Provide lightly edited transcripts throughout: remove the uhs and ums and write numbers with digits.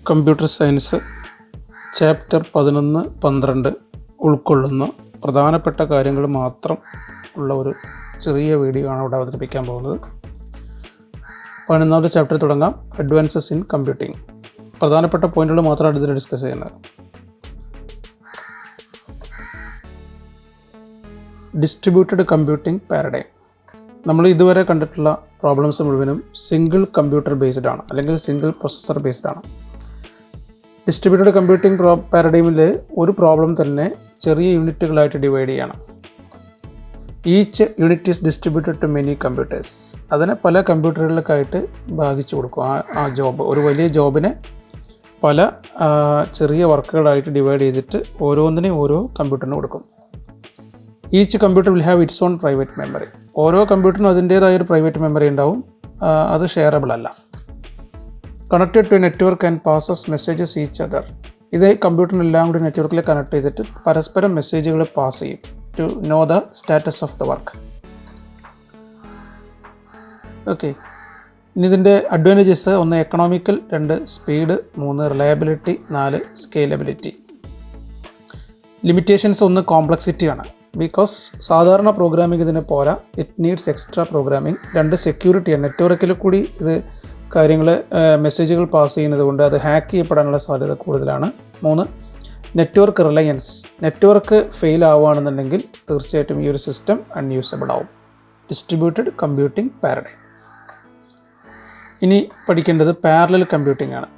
Computer science chapter 11-12 ഉൾക്കൊള്ളുന്ന പ്രധാനപ്പെട്ട കാര്യങ്ങൾ മാത്രം ഉള്ള ഒരു ചെറിയ വീഡിയോ ആണ് ഇവിടെ അവതരിപ്പിക്കാൻ പോകുന്നത്. 11ാമത്തെ ചാപ്റ്റർ തുടങ്ങാം. Advances in computing. പ്രധാനപ്പെട്ട പോയിന്റുകൾ മാത്രമാണ് ഇതിൽ ഡിസ്കസ് ചെയ്യുന്നത്. Distributed computing paradigm. നമ്മൾ ഇതുവരെ കണ്ടിട്ടുള്ള പ്രോബ്ലംസ് മുഴുവനും സിംഗിൾ കമ്പ്യൂട്ടർ ബേസ്ഡ് ആണ്, അല്ലെങ്കിൽ സിംഗിൾ പ്രൊസസ്സർ ബേസ്ഡ് ആണ്. ഡിസ്ട്രിബ്യൂട്ടഡ് കമ്പ്യൂട്ടിംഗ് പാരഡൈമിൽ ഒരു പ്രോബ്ലം തന്നെ ചെറിയ യൂണിറ്റുകളായിട്ട് ഡിവൈഡ് ചെയ്യണം. Each unit is distributed to many computers. അതിനെ പല കമ്പ്യൂട്ടറുകൾക്കായിട്ട് ഭാഗിച്ചു കൊടുക്കും. ആ ജോബ്, ഒരു വലിയ ജോബിനെ പല ചെറിയ വർക്കുകളായിട്ട് ഡിവൈഡ് ചെയ്തിട്ട് ഓരോന്നിനെയും ഓരോ കമ്പ്യൂട്ടറിന് കൊടുക്കും. Each computer will have its on private memory. ഓരോ കമ്പ്യൂട്ടറിനും അതിൻ്റേതായ ഒരു പ്രൈവറ്റ് മെമ്മറി ഉണ്ടാവും, അത് ഷെയറബിൾ അല്ല. Connected to network and passes messages each other. ഇത് കമ്പ്യൂട്ടറിനെല്ലാം കൂടി നെറ്റ്വർക്കിൽ കണക്ട് ചെയ്തിട്ട് പരസ്പരം മെസ്സേജുകൾ പാസ് ചെയ്യും to know the status of the work. Okay, ഇനി ഇതിൻ്റെ advantages: 1 economical, 2 speed, 3 reliability, 4 scalability. Limitations: 1 complexity ആണ്, ബിക്കോസ് സാധാരണ പ്രോഗ്രാമിംഗ് ഇതിന് പോരാ, ഇറ്റ് നീഡ്സ് എക്സ്ട്രാ പ്രോഗ്രാമിംഗ്. 2 സെക്യൂരിറ്റിയാണ്, നെറ്റ്വർക്കിൽ കൂടി ഇത് കാര്യങ്ങൾ മെസ്സേജുകൾ പാസ് ചെയ്യുന്നത് കൊണ്ട് അത് ഹാക്ക് ചെയ്യപ്പെടാനുള്ള സാധ്യത കൂടുതലാണ്. 3 നെറ്റ്വർക്ക് റിലയൻസ്. നെറ്റ്വർക്ക് ഫെയിൽ ആവുകയാണെന്നുണ്ടെങ്കിൽ തീർച്ചയായിട്ടും ഈ ഒരു സിസ്റ്റം അൺയൂസബിൾ ആവും. Distributed computing paradigm. ഇനി പഠിക്കേണ്ടത് പാരലൽ കമ്പ്യൂട്ടിംഗ് ആണ്.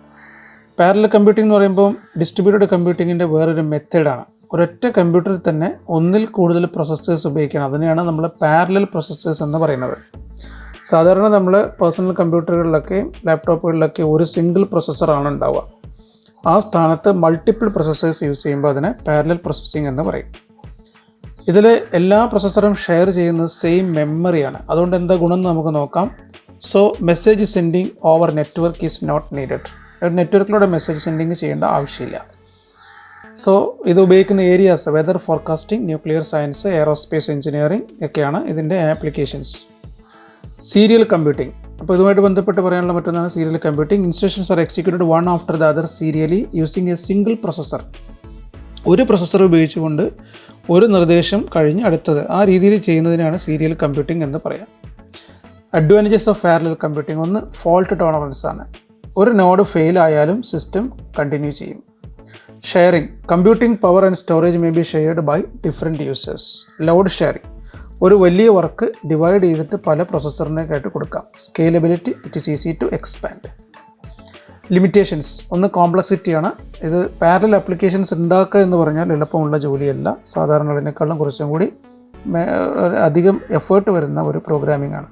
പാരലൽ കമ്പ്യൂട്ടിംഗ് എന്ന് പറയുമ്പോൾ ഡിസ്ട്രിബ്യൂട്ടഡ് കമ്പ്യൂട്ടിങ്ങിൻ്റെ വേറൊരു മെത്തേഡാണ്. ഒരൊറ്റ കമ്പ്യൂട്ടറിൽ തന്നെ ഒന്നിൽ കൂടുതൽ പ്രോസസ്സേഴ്സ് ഉപയോഗിക്കണം. അതിനെയാണ് നമ്മൾ പാരലൽ പ്രോസസ്സേഴ്സ് എന്ന് പറയുന്നത്. സാധാരണ നമ്മൾ പേഴ്സണൽ കമ്പ്യൂട്ടറുകളിലൊക്കെ ലാപ്ടോപ്പുകളിലൊക്കെ ഒരു സിംഗിൾ പ്രോസസ്സറാണ് ഉണ്ടാവുക. ആ സ്ഥാനത്ത് മൾട്ടിപ്പിൾ പ്രോസസ്സേഴ്സ് യൂസ് ചെയ്യുമ്പോൾ അതിനെ പാരലൽ പ്രോസസ്സിംഗ് എന്ന് പറയും. ഇതിൽ എല്ലാ പ്രോസസ്സറും ഷെയർ ചെയ്യുന്നത് സെയിം മെമ്മറിയാണ്. അതുകൊണ്ട് എന്താ ഗുണം എന്ന് നമുക്ക് നോക്കാം. So message sending over network is not needed. നെറ്റ്വർക്കിലൂടെ മെസ്സേജ് സെൻഡിങ് ചെയ്യേണ്ട ആവശ്യമില്ല. സോ ഇത് ഉപയോഗിക്കുന്ന areas weather forecasting, nuclear science, aerospace engineering ഒക്കെയാണ് ഇതിൻ്റെ ആപ്ലിക്കേഷൻസ്. Serial computing. അപ്പോൾ ഇതുമായിട്ട് ബന്ധപ്പെട്ട് പറയാനുള്ള മറ്റൊന്നാണ് serial computing. Instructions R executed one after the other സീരിയലി using A single processor. ഒരു പ്രൊസസ്സർ ഉപയോഗിച്ചുകൊണ്ട് ഒരു നിർദ്ദേശം കഴിഞ്ഞ് അടുത്തത്, ആ രീതിയിൽ ചെയ്യുന്നതിനാണ് സീരിയൽ കമ്പ്യൂട്ടിംഗ് എന്ന് പറയാം. Advantages of parallel computing: 1 fault tolerance ആണ്. ഒരു നോഡ് ഫെയിൽ ആയാലും സിസ്റ്റം കണ്ടിന്യൂ ചെയ്യും. Sharing. Computing power and storage may be shared by different users. Load sharing. ഒരു വലിയ വർക്ക് ഡിവൈഡ് ചെയ്തിട്ട് പല പ്രൊസസ്സറിനേക്കായിട്ട് കൊടുക്കാം. Scalability. It is easy to expand. Limitations: 1 കോംപ്ലക്സിറ്റിയാണ്. ഇത് പാരലൽ ആപ്ലിക്കേഷൻസ് ഉണ്ടാക്കുക എന്ന് പറഞ്ഞാൽ എളുപ്പമുള്ള ജോലിയല്ല. സാധാരണതിനേക്കാളും കുറച്ചും കൂടി അധികം എഫേർട്ട് വരുന്ന ഒരു പ്രോഗ്രാമിംഗ് ആണ്.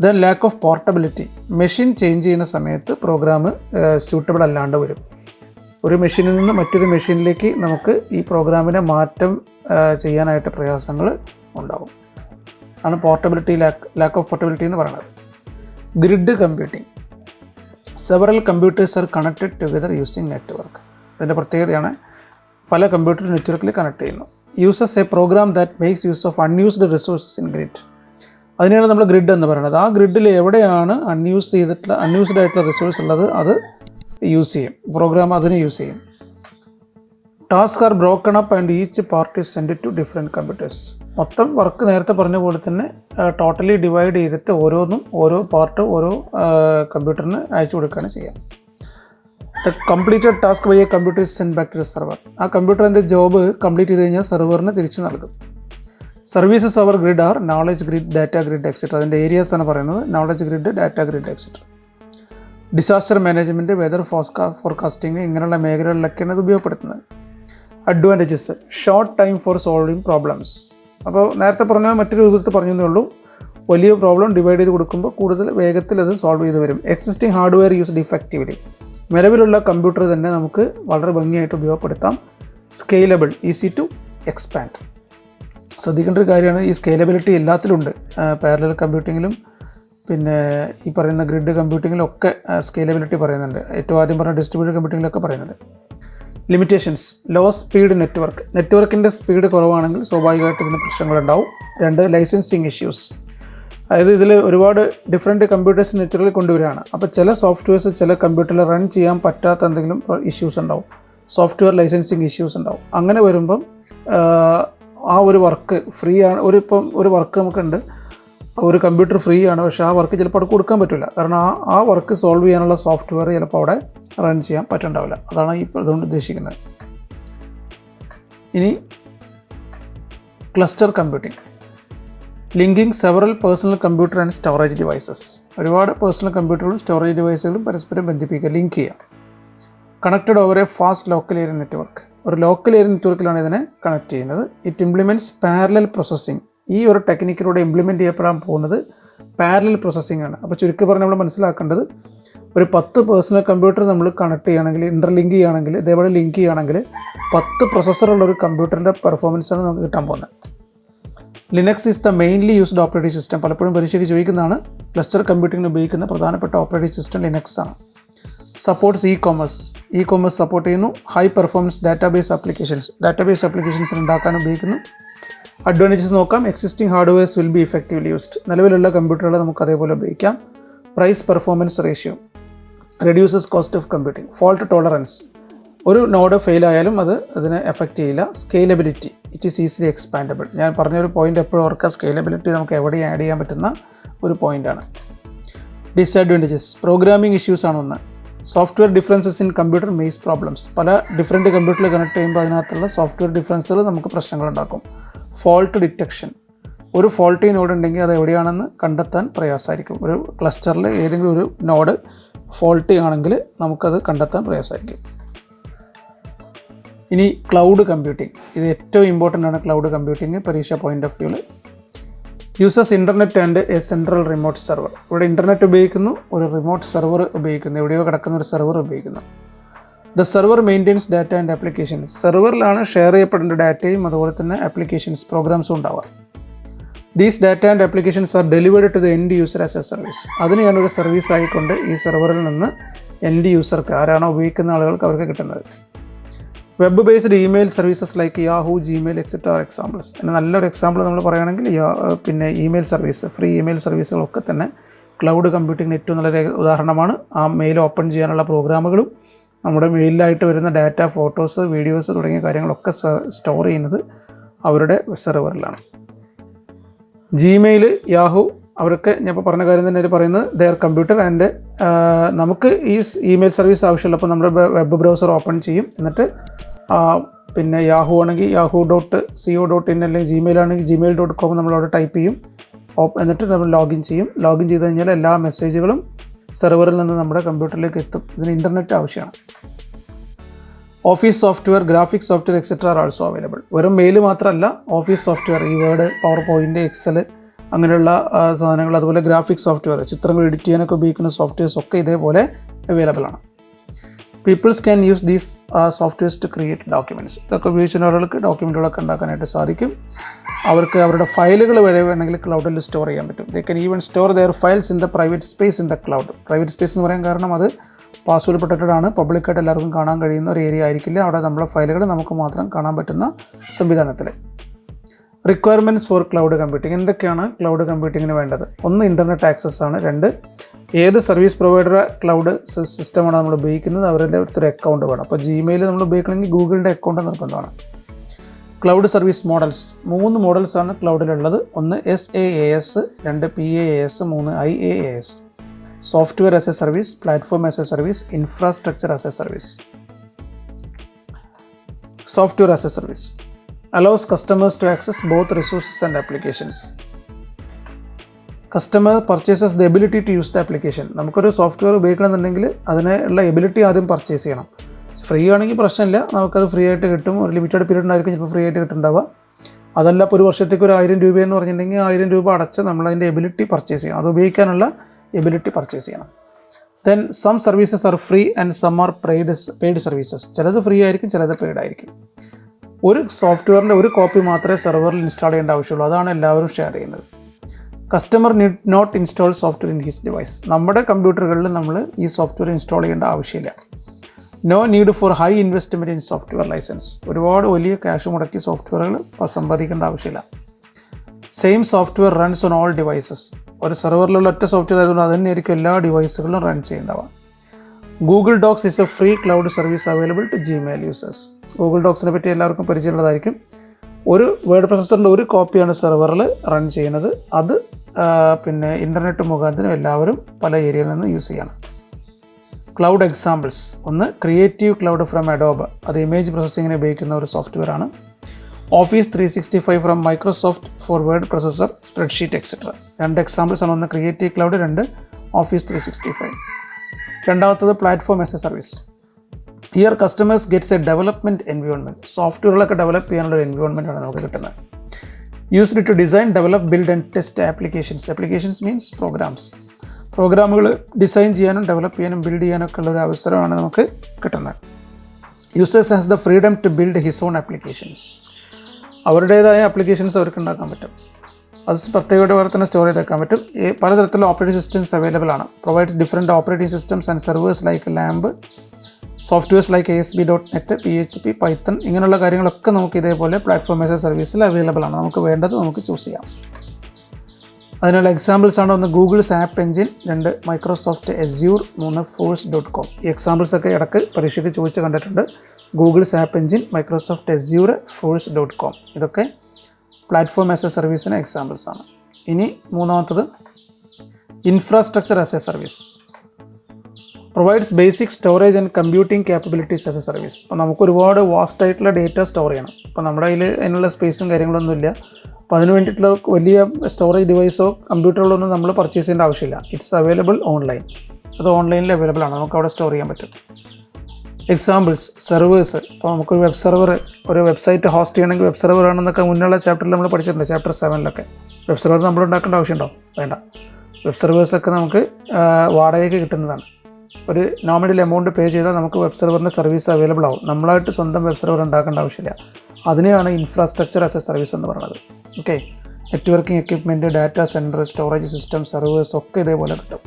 Then lack of portability. Machine change ചെയ്യുന്ന സമയത്ത് പ്രോഗ്രാം സ്യൂട്ടബിൾ അല്ലാണ്ട് വരും. ഒരു മെഷീനിൽ നിന്ന് മറ്റൊരു മെഷീനിലേക്ക് നമുക്ക് ഈ പ്രോഗ്രാമിനെ മാറ്റം ചെയ്യാനായിട്ട് പ്രയാസങ്ങൾ ഉണ്ടാകും. ആണ് പോർട്ടബിലിറ്റി, ലാക്ക് ഓഫ് പോർട്ടബിലിറ്റി എന്ന് പറയുന്നത്. Grid computing. Several computers are connected together using network. ഇതിൻ്റെ പ്രത്യേകതയാണ് പല കമ്പ്യൂട്ടർ നെറ്റ്വർക്കിൽ കണക്ട് ചെയ്യുന്നു. Uses a program that makes use of unused resources in grid. അതിനെയാണ് നമ്മൾ ഗ്രിഡ് എന്ന് പറയുന്നത്. ആ ഗ്രിഡിൽ എവിടെയാണ് അൺയൂസ്ഡ് ആയിട്ടുള്ള റിസോഴ്സ് ഉള്ളത് അത് യൂസ് ചെയ്യും, പ്രോഗ്രാം അതിന് യൂസ് ചെയ്യും. Task are broken up and each part is send to different computers. മൊത്തം വർക്ക് നേരത്തെ പറഞ്ഞ പോലെ തന്നെ ടോട്ടലി ഡിവൈഡ് ചെയ്തിട്ട് ഓരോന്നും ഓരോ പാർട്ട് ഓരോ കമ്പ്യൂട്ടറിന് അയച്ചു കൊടുക്കുകയാണ് ചെയ്യുക. The completed task by a computer is send back to the server. ആ കമ്പ്യൂട്ടറിൻ്റെ ജോബ് കംപ്ലീറ്റ് ചെയ്ത് കഴിഞ്ഞാൽ സെർവറിന് തിരിച്ചു നൽകും. സർവീസസ് അവർ grid are knowledge grid, data grid, etcetera. അതിൻ്റെ ഏരിയാസ് ആണ് പറയുന്നത്. Knowledge grid, data grid, etcetera. Disaster management, weather forecasting, ഇങ്ങനെയുള്ള മേഖലകളിലൊക്കെയാണ് ഇത് ഉപയോഗപ്പെടുത്തുന്നത്. Advantages: short time for solving problems. അപ്പോൾ നേരത്തെ പറഞ്ഞ മറ്റൊരു രൂപത്തിൽ പറഞ്ഞതേ ഉള്ളൂ. വലിയ പ്രോബ്ലം ഡിവൈഡ് ചെയ്ത് കൊടുക്കുമ്പോൾ കൂടുതൽ വേഗത്തിൽ അത് സോൾവ് ചെയ്ത് വരും. Existing hardware used effectively. നിലവിലുള്ള കമ്പ്യൂട്ടർ തന്നെ നമുക്ക് വളരെ ഭംഗിയായിട്ട് ഉപയോഗപ്പെടുത്താം. Scalable, easy to expand. ശ്രദ്ധിക്കേണ്ട ഒരു കാര്യമാണ്, ഈ സ്കെയിലബിലിറ്റി എല്ലാത്തിലുണ്ട്. പാരലൽ കമ്പ്യൂട്ടിങ്ങിലും പിന്നെ ഈ പറയുന്ന ഗ്രിഡ് കമ്പ്യൂട്ടിങ്ങിലൊക്കെ സ്കെയിലബിലിറ്റി പറയുന്നുണ്ട്. ഏറ്റവും ആദ്യം പറഞ്ഞ ഡിസ്ട്രിബ്യൂട്ടഡ് കമ്പ്യൂട്ടിങ്ങിലൊക്കെ പറയുന്നുണ്ട്. Limitations: low speed network. നെറ്റ്വർക്കിൻ്റെ സ്പീഡ് കുറവാണെങ്കിൽ സ്വാഭാവികമായിട്ട് ഇതിന് പ്രശ്നങ്ങളുണ്ടാവും. 2 ലൈസൻസിങ് ഇഷ്യൂസ്. അതായത് ഇതിൽ ഒരുപാട് ഡിഫറെൻറ്റ് കമ്പ്യൂട്ടേഴ്സ് നെറ്റുകളിൽ കൊണ്ടുവരികയാണ്. അപ്പോൾ ചില സോഫ്റ്റ്വെയർസ് ചില കമ്പ്യൂട്ടറിൽ റൺ ചെയ്യാൻ പറ്റാത്ത എന്തെങ്കിലും ഇഷ്യൂസ് ഉണ്ടാവും, സോഫ്റ്റ്വെയർ ലൈസൻസിങ് ഇഷ്യൂസ് ഉണ്ടാവും. അങ്ങനെ വരുമ്പം ആ ഒരു വർക്ക് ഫ്രീ ആണ്, ഒരു വർക്ക് നമുക്കുണ്ട്, ഒരു കമ്പ്യൂട്ടർ ഫ്രീ ആണ്, പക്ഷേ ആ വർക്ക് ചിലപ്പോൾ അവിടെ കൊടുക്കാൻ പറ്റില്ല. കാരണം ആ വർക്ക് സോൾവ് ചെയ്യാനുള്ള സോഫ്റ്റ്വെയർ ചിലപ്പോൾ അവിടെ റൺ ചെയ്യാൻ പറ്റുന്നുണ്ടാവില്ല. അതാണ് ഈ അതുകൊണ്ട് ഉദ്ദേശിക്കുന്നത്. ഇനി cluster computing, linking several personal computer and storage devices. ഒരുപാട് പേഴ്സണൽ കമ്പ്യൂട്ടറുകളും സ്റ്റോറേജ് ഡിവൈസുകളും പരസ്പരം ബന്ധിപ്പിക്കുക, ലിങ്ക് ചെയ്യുക. Connected over A fast local area network. ഒരു ലോക്കൽ ഏരിയ നെറ്റ്വർക്കിലാണ് ഇതിനെ കണക്ട് ചെയ്യുന്നത്. It implements parallel processing. ഈ ഒരു ടെക്നിക്കിലൂടെ ഇംപ്ലിമെൻറ്റ് ചെയ്യപ്പെടാൻ പോകുന്നത് പാരലൽ പ്രോസസ്സിംഗ് ആണ്. അപ്പോൾ ചുരുക്കി പറഞ്ഞാൽ നമ്മൾ മനസ്സിലാക്കേണ്ടത്, ഒരു 10 പേഴ്സണൽ കമ്പ്യൂട്ടർ നമ്മൾ കണക്ട് ചെയ്യുകയാണെങ്കിൽ, ഇൻ്റർലിങ്ക് ചെയ്യുകയാണെങ്കിൽ, ഇതേപോലെ ലിങ്ക് ചെയ്യുകയാണെങ്കിൽ 10 പ്രൊസസ്സറുള്ള ഒരു കമ്പ്യൂട്ടറിൻ്റെ പെർഫോമൻസാണ് നമുക്ക് കിട്ടാൻ പോകുന്നത്. Linux is the mainly used operating system. പലപ്പോഴും പരീക്ഷയ്ക്ക് ചോദിക്കുന്നതാണ്. ക്ലസ്റ്റർ കമ്പ്യൂട്ടിങ്ങിന് ഉപയോഗിക്കുന്ന പ്രധാനപ്പെട്ട ഓപ്പറേറ്റിംഗ് സിസ്റ്റം ലിനക്സ് ആണ്. സപ്പോർട്ട്സ് ഇ കോമേഴ്സ് സപ്പോർട്ട് ചെയ്യുന്നു. ഹൈ പെർഫോമൻസ് ഡാറ്റാബേസ് ആപ്ലിക്കേഷൻസ് ഉണ്ടാക്കാൻ ഉപയോഗിക്കുന്നു. അഡ്വാൻറ്റേജസ് നോക്കാം. Existing hardwares will be effectively used. നിലവിലുള്ള കമ്പ്യൂട്ടറുകൾ നമുക്ക് അതേപോലെ ഉപയോഗിക്കാം. Price performance ratio, reduces cost of computing. Fault tolerance, ഒരു നോഡ് ഫെയിൽ ആയാലും അതിനെ എഫക്റ്റ് ചെയ്യില്ല. Scalability, it is easily expandable. ഞാൻ പറഞ്ഞൊരു പോയിന്റ് എപ്പോഴും ഓർക്കുക, സ്കെയിലബിലിറ്റി നമുക്ക് എവിടെയും ആഡ് ചെയ്യാൻ പറ്റുന്ന ഒരു പോയിൻ്റാണ്. ഡിസഡ്വാൻറ്റേജസ്, പ്രോഗ്രാമിംഗ് ഇഷ്യൂസ് ആണ് ഒന്ന്. Software differences in computer maze problems. പല ഡിഫറെൻറ്റ് കമ്പ്യൂട്ടറിൽ കണക്ട് ചെയ്യുമ്പോൾ അതിനകത്തുള്ള സോഫ്റ്റ്വെയർ ഡിഫറൻസുകൾ നമുക്ക് പ്രശ്നങ്ങളുണ്ടാക്കും. ഫോൾട്ട് ഡിറ്റക്ഷൻ, ഒരു ഫോൾട്ടി നോഡ് ഉണ്ടെങ്കിൽ അത് എവിടെയാണെന്ന് കണ്ടെത്താൻ പ്രയാസമായിരിക്കും. ഒരു ക്ലസ്റ്ററിൽ ഏതെങ്കിലും ഒരു നോഡ് ഫോൾട്ടി ആണെങ്കിൽ നമുക്കത് കണ്ടെത്താൻ പ്രയാസമായിരിക്കും. ഇനി ക്ലൗഡ് കമ്പ്യൂട്ടിംഗ്, ഇത് ഏറ്റവും ഇമ്പോർട്ടൻ്റ് ആണ്. ക്ലൗഡ് കമ്പ്യൂട്ടിംഗ് പരീക്ഷ പോയിന്റ് ഓഫ് വ്യൂവിൽ uses internet and A central remote server. ഇവിടെ ഇൻ്റർനെറ്റ് ഉപയോഗിക്കുന്നു, ഒരു റിമോട്ട് സെർവർ ഉപയോഗിക്കുന്നു, എവിടെയോ കിടക്കുന്ന ഒരു സെർവർ ഉപയോഗിക്കുന്നു. The server maintains data and applications. സെർവറിലാണ് ഷെയർ ചെയ്യപ്പെടേണ്ട ഡാറ്റയും അതുപോലെ തന്നെ ആപ്ലിക്കേഷൻസ് പ്രോഗ്രാംസും ഉണ്ടാവുക. These data and applications are delivered to the end user as a service. അതിനെയാണ് ഒരു സർവീസ് ആയിക്കൊണ്ട് ഈ സെർവറിൽ നിന്ന് എൻഡ് യൂസർക്ക്, ആരാണോ ഉപയോഗിക്കുന്ന ആളുകൾക്ക് അവർക്ക് കിട്ടുന്നത്. Web based email services like Yahoo, Gmail etcetera are examples. പിന്നെ നല്ലൊരു എക്സാമ്പിൾ നമ്മൾ പറയുകയാണെങ്കിൽ പിന്നെ ഇമെയിൽ സർവീസ്, ഫ്രീ ഇമെയിൽ സർവീസുകളൊക്കെ തന്നെ ക്ലൗഡ് കമ്പ്യൂട്ടിങ്ങിന് ഏറ്റവും നല്ലൊരു ഉദാഹരണമാണ്. ആ മെയിൽ ഓപ്പൺ ചെയ്യാനുള്ള പ്രോഗ്രാമുകളും നമ്മുടെ മെയിലിലായിട്ട് വരുന്ന ഡാറ്റ, ഫോട്ടോസ്, വീഡിയോസ് തുടങ്ങിയ കാര്യങ്ങളൊക്കെ സ്റ്റോർ ചെയ്യുന്നത് അവരുടെ സെർവറിലാണ്. ജിമെയിൽ, യാഹൂ അവരൊക്കെ ഞാൻ ഇപ്പോൾ പറഞ്ഞ കാര്യം തന്നെ പറയുന്നത് ദെയർ കമ്പ്യൂട്ടർ ആൻഡ് നമുക്ക് ഈ ഇമെയിൽ സർവീസ് ആവശ്യമുള്ളപ്പോൾ നമ്മുടെ വെബ് ബ്രൗസർ ഓപ്പൺ ചെയ്യും. എന്നിട്ട് പിന്നെ യാഹൂ ആണെങ്കിൽ yahoo.co.in അല്ലെങ്കിൽ ജിമെയിൽ ആണെങ്കിൽ gmail.com നമ്മളവിടെ ടൈപ്പ് ചെയ്യും. എന്നിട്ട് നമ്മൾ ലോഗിൻ ചെയ്യും. ലോഗിൻ ചെയ്ത് കഴിഞ്ഞാൽ എല്ലാ മെസ്സേജുകളും സെർവറിൽ നിന്ന് നമ്മുടെ കമ്പ്യൂട്ടറിലേക്ക് എത്തും. ഇതിന് ഇൻ്റർനെറ്റ് ആവശ്യമാണ്. Office software, graphics software etcetera are also available. വെറും മെയിൽ മാത്രമല്ല, ഓഫീസ് സോഫ്റ്റ്വെയർ, ഈ വേർഡ്, പവർ പോയിൻ്റ്, എക്സൽ അങ്ങനെയുള്ള സാധനങ്ങൾ, അതുപോലെ ഗ്രാഫിക്സ് സോഫ്റ്റ്വെയർ, ചിത്രങ്ങൾ എഡിറ്റ് ചെയ്യാനൊക്കെ ഉപയോഗിക്കുന്ന സോഫ്റ്റ്വെയർസ് ഒക്കെ ഇതേപോലെ അവൈലബിൾ ആണ്. Peoples can use these softwares to create documents. ഇതൊക്കെ ഉപയോഗിച്ചുള്ള ആളുകൾക്ക് ഡോക്യുമെൻറ്റുകളൊക്കെ ഉണ്ടാക്കാനായിട്ട് സാധിക്കും. അവർക്ക് അവരുടെ ഫയലുകൾ വരെ വേണമെങ്കിൽ ക്ലൗഡിൽ സ്റ്റോർ ചെയ്യാൻ പറ്റും. They can even store their files in the private space in the cloud. Private space എന്ന് പറയാൻ കാരണം അത് പാസ്വേഡ് പ്രൊട്ടക്റ്റഡ് ആണ്, പബ്ലിക്കായിട്ട് എല്ലാവർക്കും കാണാൻ കഴിയുന്ന ഒരു ഏരിയ ആയിരിക്കില്ല. അവിടെ നമ്മളെ ഫയലുകൾ നമുക്ക് മാത്രം കാണാൻ പറ്റുന്ന സംവിധാനത്തിൽ. Requirements four cloud computing. എന്തൊക്കെയാണ് ക്ലൗഡ് കമ്പ്യൂട്ടിങ്ങിന് വേണ്ടത്? ഒന്ന്, ഇൻ്റർനെറ്റ് ആക്സസ് ആണ്. 2, ഏത് സർവീസ് പ്രൊവൈഡറെ ക്ലൗഡ് സിസ്റ്റമാണ് നമ്മൾ ഉപയോഗിക്കുന്നത് അവരുടെ ഒരു അക്കൗണ്ട് വേണം. അപ്പോൾ ജിമെയിൽ നമ്മൾ ഉപയോഗിക്കണമെങ്കിൽ ഗൂഗിളിൻ്റെ അക്കൗണ്ട് നിർബന്ധമാണ്. Cloud service models, 3 മോഡൽസാണ് ക്ലൗഡിലുള്ളത്. 1 SaaS, 2 PaaS, 3 IaaS. Software as a service, platform as a service, infrastructure as a service. Software as a service allows customers to access both resources and applications. Customer purchases the ability to use the application. നമുക്കൊരു software ഉപയോഗിക്കണമെന്നുണ്ടെങ്കിൽ അതിനുള്ള ability ആദ്യം purchase ചെയ്യണം. Free ആണെങ്കിൽ പ്രശ്നമില്ല, നമുക്കത് free ആയിട്ട് കിട്ടും. ഒരു ലിമിറ്റഡ് പീരീഡ് ഉണ്ടായിരിക്കും ചിലപ്പോൾ ഫ്രീ ആയിട്ട് കിട്ടുന്നുണ്ടാവുക. അതല്ല, ഇപ്പോൾ ഒരു വർഷത്തേക്ക് ഒരു 1000 രൂപയെന്ന് പറഞ്ഞിട്ടുണ്ടെങ്കിൽ 1000 രൂപ അടച്ച് നമ്മളതിൻ്റെ എബിലിറ്റി പർച്ചേസ് ചെയ്യണം. അത് ഉപയോഗിക്കാനുള്ള എബിലിറ്റി പർച്ചേസ് ചെയ്യണം. Then some services are free and some are paid services. ചിലത് ഫ്രീ ആയിരിക്കും, ചിലത് പെയ്ഡ് ആയിരിക്കും. ഒരു സോഫ്റ്റ്വെയറിൻ്റെ ഒരു കോപ്പി മാത്രമേ സെർവറിൽ ഇൻസ്റ്റാൾ ചെയ്യേണ്ട ആവശ്യമുള്ളൂ. അതാണ് എല്ലാവരും ഷെയർ ചെയ്യുന്നത്. Customer need not install software in his device. നമ്മുടെ കമ്പ്യൂട്ടറുകളിൽ നമ്മൾ ഈ സോഫ്റ്റ്വെയർ ഇൻസ്റ്റാൾ ചെയ്യേണ്ട ആവശ്യമില്ല. No need for high investment in software license. ഒരുപാട് വലിയ ക്യാഷ് മുടക്കി സോഫ്റ്റ്വെയറുകൾ സമ്പാദിക്കേണ്ട ആവശ്യമില്ല. Same software runs on all devices. ഒരു സെർവറിലുള്ള ഒറ്റ സോഫ്റ്റ്വെയർ ആയതുകൊണ്ട് അത് തന്നെയായിരിക്കും എല്ലാ ഡിവൈസുകളിലും റൺ ചെയ്യുന്നവ. Google docs is a free cloud service available to Gmail users. Google ഡോക്സിനെ പറ്റി എല്ലാവർക്കും പരിചയമുള്ളതായിരിക്കും. ഒരു വേർഡ് പ്രൊസസ്സറിൻ്റെ ഒരു കോപ്പിയാണ് സെർവറിൽ റൺ ചെയ്യുന്നത്. അത് പിന്നെ ഇൻ്റർനെറ്റ് മുഖാന്തരം എല്ലാവരും പല ഏരിയയിൽ നിന്ന് യൂസ് ചെയ്യണം. ക്ലൗഡ് എക്സാമ്പിൾസ്: ഒന്ന് ക്രിയേറ്റീവ് ക്ലൗഡ് ഫ്രം അഡോബ്, അത് ഇമേജ് പ്രോസസ്സിങ്ങിന് ഉപയോഗിക്കുന്ന ഒരു സോഫ്റ്റ്വെയർ ആണ്. Office 365 from Microsoft for word processor, spreadsheet etcetera. രണ്ട് എക്സാമ്പിൾസ് ആണ്. ഒന്ന് ക്രിയേറ്റീവ് ക്ലൗഡ്, രണ്ട് ഓഫീസ് 365. രണ്ടാമത്തത് platform as a service. Here customers gets a development environment. സോഫ്റ്റ്വെയറുകളൊക്കെ ഡെവലപ്പ് ചെയ്യാനുള്ള ഒരു എൻവയോൺമെൻ്റ് ആണ് നമുക്ക് കിട്ടുന്നത്. Used to design, develop, build and test applications. Applications means programs. പ്രോഗ്രാമുകൾ ഡിസൈൻ ചെയ്യാനും ഡെവലപ്പ് ചെയ്യാനും ബിൽഡ് ചെയ്യാനൊക്കെ ഉള്ളൊരു അവസരമാണ് നമുക്ക് കിട്ടുന്നത്. Users has the freedom to build his own applications. അവരുടേതായ ആപ്ലിക്കേഷൻസ് അവർക്ക് ഉണ്ടാക്കാൻ പറ്റും. അത് പ്രത്യേകയുടെ പോലെ തന്നെ സ്റ്റോർ ചെയ്തേക്കാൻ പറ്റും. പലതരത്തിലുള്ള ഓപ്പറേറ്റിംഗ് സിസ്റ്റംസ് അവൈലബിൾ ആണ്. Provides different operating systems and servers like lamp, softwares like ASP.NET, PHP, Python, ഇങ്ങനെയുള്ള കാര്യങ്ങളൊക്കെ നമുക്ക് ഇതേപോലെ പ്ലാറ്റ്ഫോം ആസ് എ സർവീസിൽ അവൈലബിൾ ആണ്. നമുക്ക് വേണ്ടത് നമുക്ക് ചൂസ് ചെയ്യാം. അതിനുള്ള എക്സാമ്പിൾസ് ആണ്: ഒന്ന് ഗൂഗിൾസ് ആപ്പ് എഞ്ചിൻ, രണ്ട് മൈക്രോസോഫ്റ്റ് എസ്യൂർ, മൂന്ന് ഫോഴ്സ്.com. ഈ എക്സാമ്പിൾസ് ഒക്കെ ഇടയ്ക്ക് പരീക്ഷയ്ക്ക് ചോദിച്ച് കണ്ടിട്ടുണ്ട്. Google's app engine, Microsoft Azure, ഫോഴ്സ്.com. ഇതൊക്കെ പ്ലാറ്റ്ഫോം ആസ് എ സർവീസിന് എക്സാമ്പിൾസ് ആണ്. ഇനി മൂന്നാമത്തത് infrastructure as a service. Provides basic storage and computing capabilities as a service. അപ്പോൾ നമുക്ക് ഒരുപാട് വാസ്റ്റ് ആയിട്ടുള്ള ഡേറ്റ സ്റ്റോർ ചെയ്യണം. അപ്പോൾ നമ്മുടെ കയ്യിൽ അതിനുള്ള സ്പേസും കാര്യങ്ങളൊന്നും ഇല്ല. അപ്പോൾ അതിന് വേണ്ടിയിട്ടുള്ള വലിയ സ്റ്റോറേജ് ഡിവൈസോ കമ്പ്യൂട്ടറുകളോ ഒന്നും നമ്മൾ പർച്ചേസ് ചെയ്യേണ്ട ആവശ്യമില്ല. It's available online. അത് ഓൺലൈനിൽ അവൈലബിൾ ആണ്. നമുക്ക് അവിടെ സ്റ്റോർ ചെയ്യാൻ പറ്റും. Examples: servers. ഇപ്പോൾ നമുക്കൊരു വെബ് സെർവർ, ഒരു വെബ്സൈറ്റ് ഹോസ്റ്റ് ചെയ്യണമെങ്കിൽ വെബ് സെർവർ ആണെന്നൊക്കെ മുന്നുള്ള ചാപ്റ്ററിൽ നമ്മൾ പഠിച്ചിട്ടുണ്ട്. ചാപ്റ്റർ 7 വെബ് സെർവർ നമ്മൾ ഉണ്ടാക്കേണ്ട ആവശ്യമുണ്ടോ? വേണ്ട. വെബ് സെർവേഴ്സൊക്കെ നമുക്ക് വാടകയ്ക്ക് കിട്ടുന്നതാണ്. ഒരു നോമിനൽ എമൗണ്ട് പേ ചെയ്താൽ നമുക്ക് വെബ് സെർവറിൻ്റെ സർവീസ് അവൈലബിൾ ആവും. നമ്മളായിട്ട് സ്വന്തം വെബ് സെർവർ ഉണ്ടാക്കേണ്ട ആവശ്യമില്ല. അതിനെയാണ് ഇൻഫ്രാസ്ട്രക്ചർ ആസ് എ സർവീസ് എന്ന് പറയുന്നത്. Okay. Networking equipment, data centre, storage system, servers ഒക്കെ ഇതേപോലെ കിട്ടും.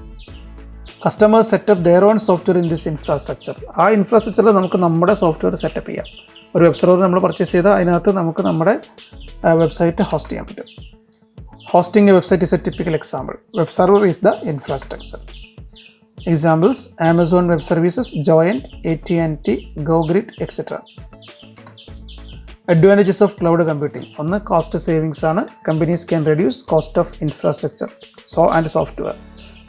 Customers setup their own software in this infrastructure. ആ ഇൻഫ്രാസ്ട്രക്ചറിൽ നമുക്ക് നമ്മുടെ സോഫ്റ്റ്വെയർ സെറ്റപ്പ് ചെയ്യാം. ഒരു വെബ് സെർവർ നമ്മൾ പർച്ചേസ് ചെയ്താൽ അതിനകത്ത് നമുക്ക് നമ്മുടെ വെബ്സൈറ്റ് ഹോസ്റ്റ് ചെയ്യാൻ പറ്റും. Hosting A website is A typical example. Web server is the infrastructure. Examples: Amazon Web Services, Joint, AT&T, GoGrid, etc. Advantages of cloud computing. ഒന്ന് കോസ്റ്റ് സേവിങ്സ് ആണ്. Companies can reduce cost of infrastructure and software.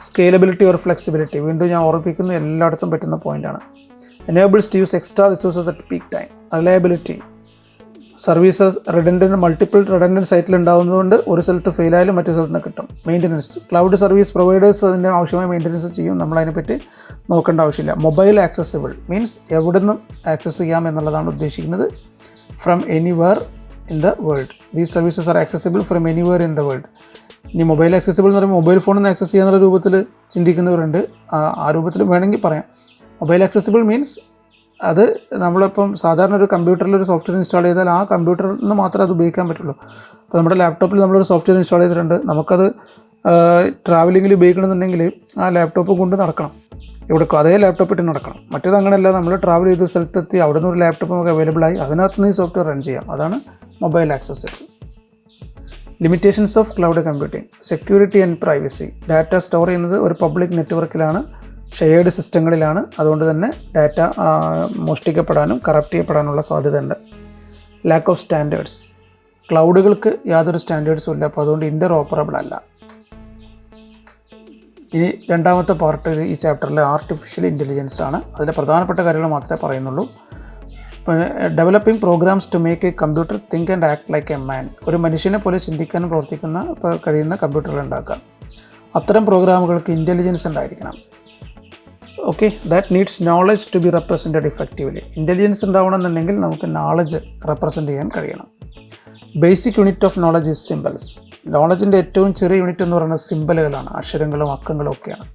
Scalability or flexibility. വീണ്ടും ഞാൻ ഓർമ്മിപ്പിക്കുന്നു, എല്ലായിടത്തും പറ്റുന്ന പോയിൻ്റാണ്. Enables to use extra resources at peak time. Reliability. Services multiple redundant സൈറ്റിൽ ഉണ്ടാകുന്നതുകൊണ്ട് ഒരു സ്ഥലത്ത് ഫെയിൽ ആയാലും മറ്റു സ്ഥലത്ത് നിന്ന് കിട്ടും. മെയിൻ്റനൻസ്. ക്ലൗഡ് സർവീസ് പ്രൊവൈഡേഴ്സ് അതിൻ്റെ ആവശ്യമായ മെയിൻ്റനൻസ് ചെയ്യും. നമ്മളതിനെപ്പറ്റി നോക്കേണ്ട ആവശ്യമില്ല. മൊബൈൽ ആക്സസിബിൾ മീൻസ് എവിടെ നിന്നും ആക്സസ് ചെയ്യാം എന്നുള്ളതാണ് ഉദ്ദേശിക്കുന്നത്. From anywhere in the world. These services are accessible from anywhere in the world. ഇനി മൊബൈൽ ആക്സസിബിൾ എന്ന് പറയുമ്പോൾ മൊബൈൽ ഫോണിൽ നിന്ന് ആക്സസ് ചെയ്യാന്നുള്ള രൂപത്തിൽ ചിന്തിക്കുന്നവരുണ്ട്. ആ രൂപത്തിൽ വേണമെങ്കിൽ പറയാം. മൊബൈൽ ആക്സസിബിൾ മീൻസ് അത് നമ്മളിപ്പം സാധാരണ ഒരു കമ്പ്യൂട്ടറിൽ ഒരു സോഫ്റ്റ്വെയർ ഇൻസ്റ്റാൾ ചെയ്താൽ ആ കമ്പ്യൂട്ടറിൽ നിന്ന് മാത്രമേ അത് ഉപയോഗിക്കാൻ പറ്റുള്ളൂ. അപ്പോൾ നമ്മുടെ ലാപ്ടോപ്പിൽ നമ്മളൊരു സോഫ്റ്റ്വെയർ ഇൻസ്റ്റാൾ ചെയ്തിട്ടുണ്ട്. നമുക്കത് ട്രാവലിങ്ങിൽ ഉപയോഗിക്കണമെന്നുണ്ടെങ്കിൽ ആ ലാപ്ടോപ്പ് കൊണ്ട് നടക്കണം. എവിടേക്കോ അതേ ലാപ്ടോപ്പ് ഇട്ട് നടക്കണം. മറ്റേത് അങ്ങനെയല്ല. നമ്മൾ ട്രാവൽ ചെയ്ത സ്ഥലത്തെത്തി അവിടെ നിന്ന് ഒരു ലാപ്ടോപ്പ് നമുക്ക് അവൈലബിൾ ആയി അതിനകത്ത് നിന്ന് ഈ സോഫ്റ്റ്വെയർ റൺ ചെയ്യാം. അതാണ് mobile accessible. Limitations of cloud computing. Security and privacy. Data store ചെയ്യുന്നത് ഒരു പബ്ലിക് നെറ്റ്വർക്കിലാണ്, ഷെയർഡ് സിസ്റ്റങ്ങളിലാണ്. അതുകൊണ്ട് തന്നെ ഡാറ്റ മോഷ്ടിക്കപ്പെടാനും കറപ്റ്റ് ചെയ്യപ്പെടാനുള്ള സാധ്യതയുണ്ട്. Lack of standards. ക്ലൗഡുകൾക്ക് യാതൊരു സ്റ്റാൻഡേർഡ്സും ഇല്ല. അപ്പോൾ അതുകൊണ്ട് ഇൻ്റർഓപ്പറബിൾ അല്ല. ഇനി രണ്ടാമത്തെ പാർട്ട് ഈ ചാപ്റ്ററിൽ ആർട്ടിഫിഷ്യൽ ഇൻ്റലിജൻസ് ആണ്. അതിലെ പ്രധാനപ്പെട്ട കാര്യങ്ങൾ മാത്രമേ പറയുന്നുള്ളൂ. Developing programs to make a computer think and act like a man. ഒരു മനുഷ്യനെ പോലെ ചിന്തിക്കാനും പ്രവർത്തിക്കുന്ന കഴിയുന്ന കമ്പ്യൂട്ടറുകൾ ഉണ്ടാക്കാം. അത്തരം പ്രോഗ്രാമുകൾക്ക് ഇൻ്റലിജൻസ് ഉണ്ടായിരിക്കണം. Okay. That needs knowledge to be represented effectively. Intelligence ഉണ്ടാവണമെന്നുണ്ടെങ്കിൽ നമുക്ക് നോളജ് റെപ്രസെൻറ്റ് ചെയ്യാൻ കഴിയണം. Basic unit of knowledge is symbols. നോളജിൻ്റെ ഏറ്റവും ചെറിയ യൂണിറ്റ് എന്ന് പറയുന്നത് സിംബലുകളാണ്. അക്ഷരങ്ങളും അക്കങ്ങളും ഒക്കെയാണ്.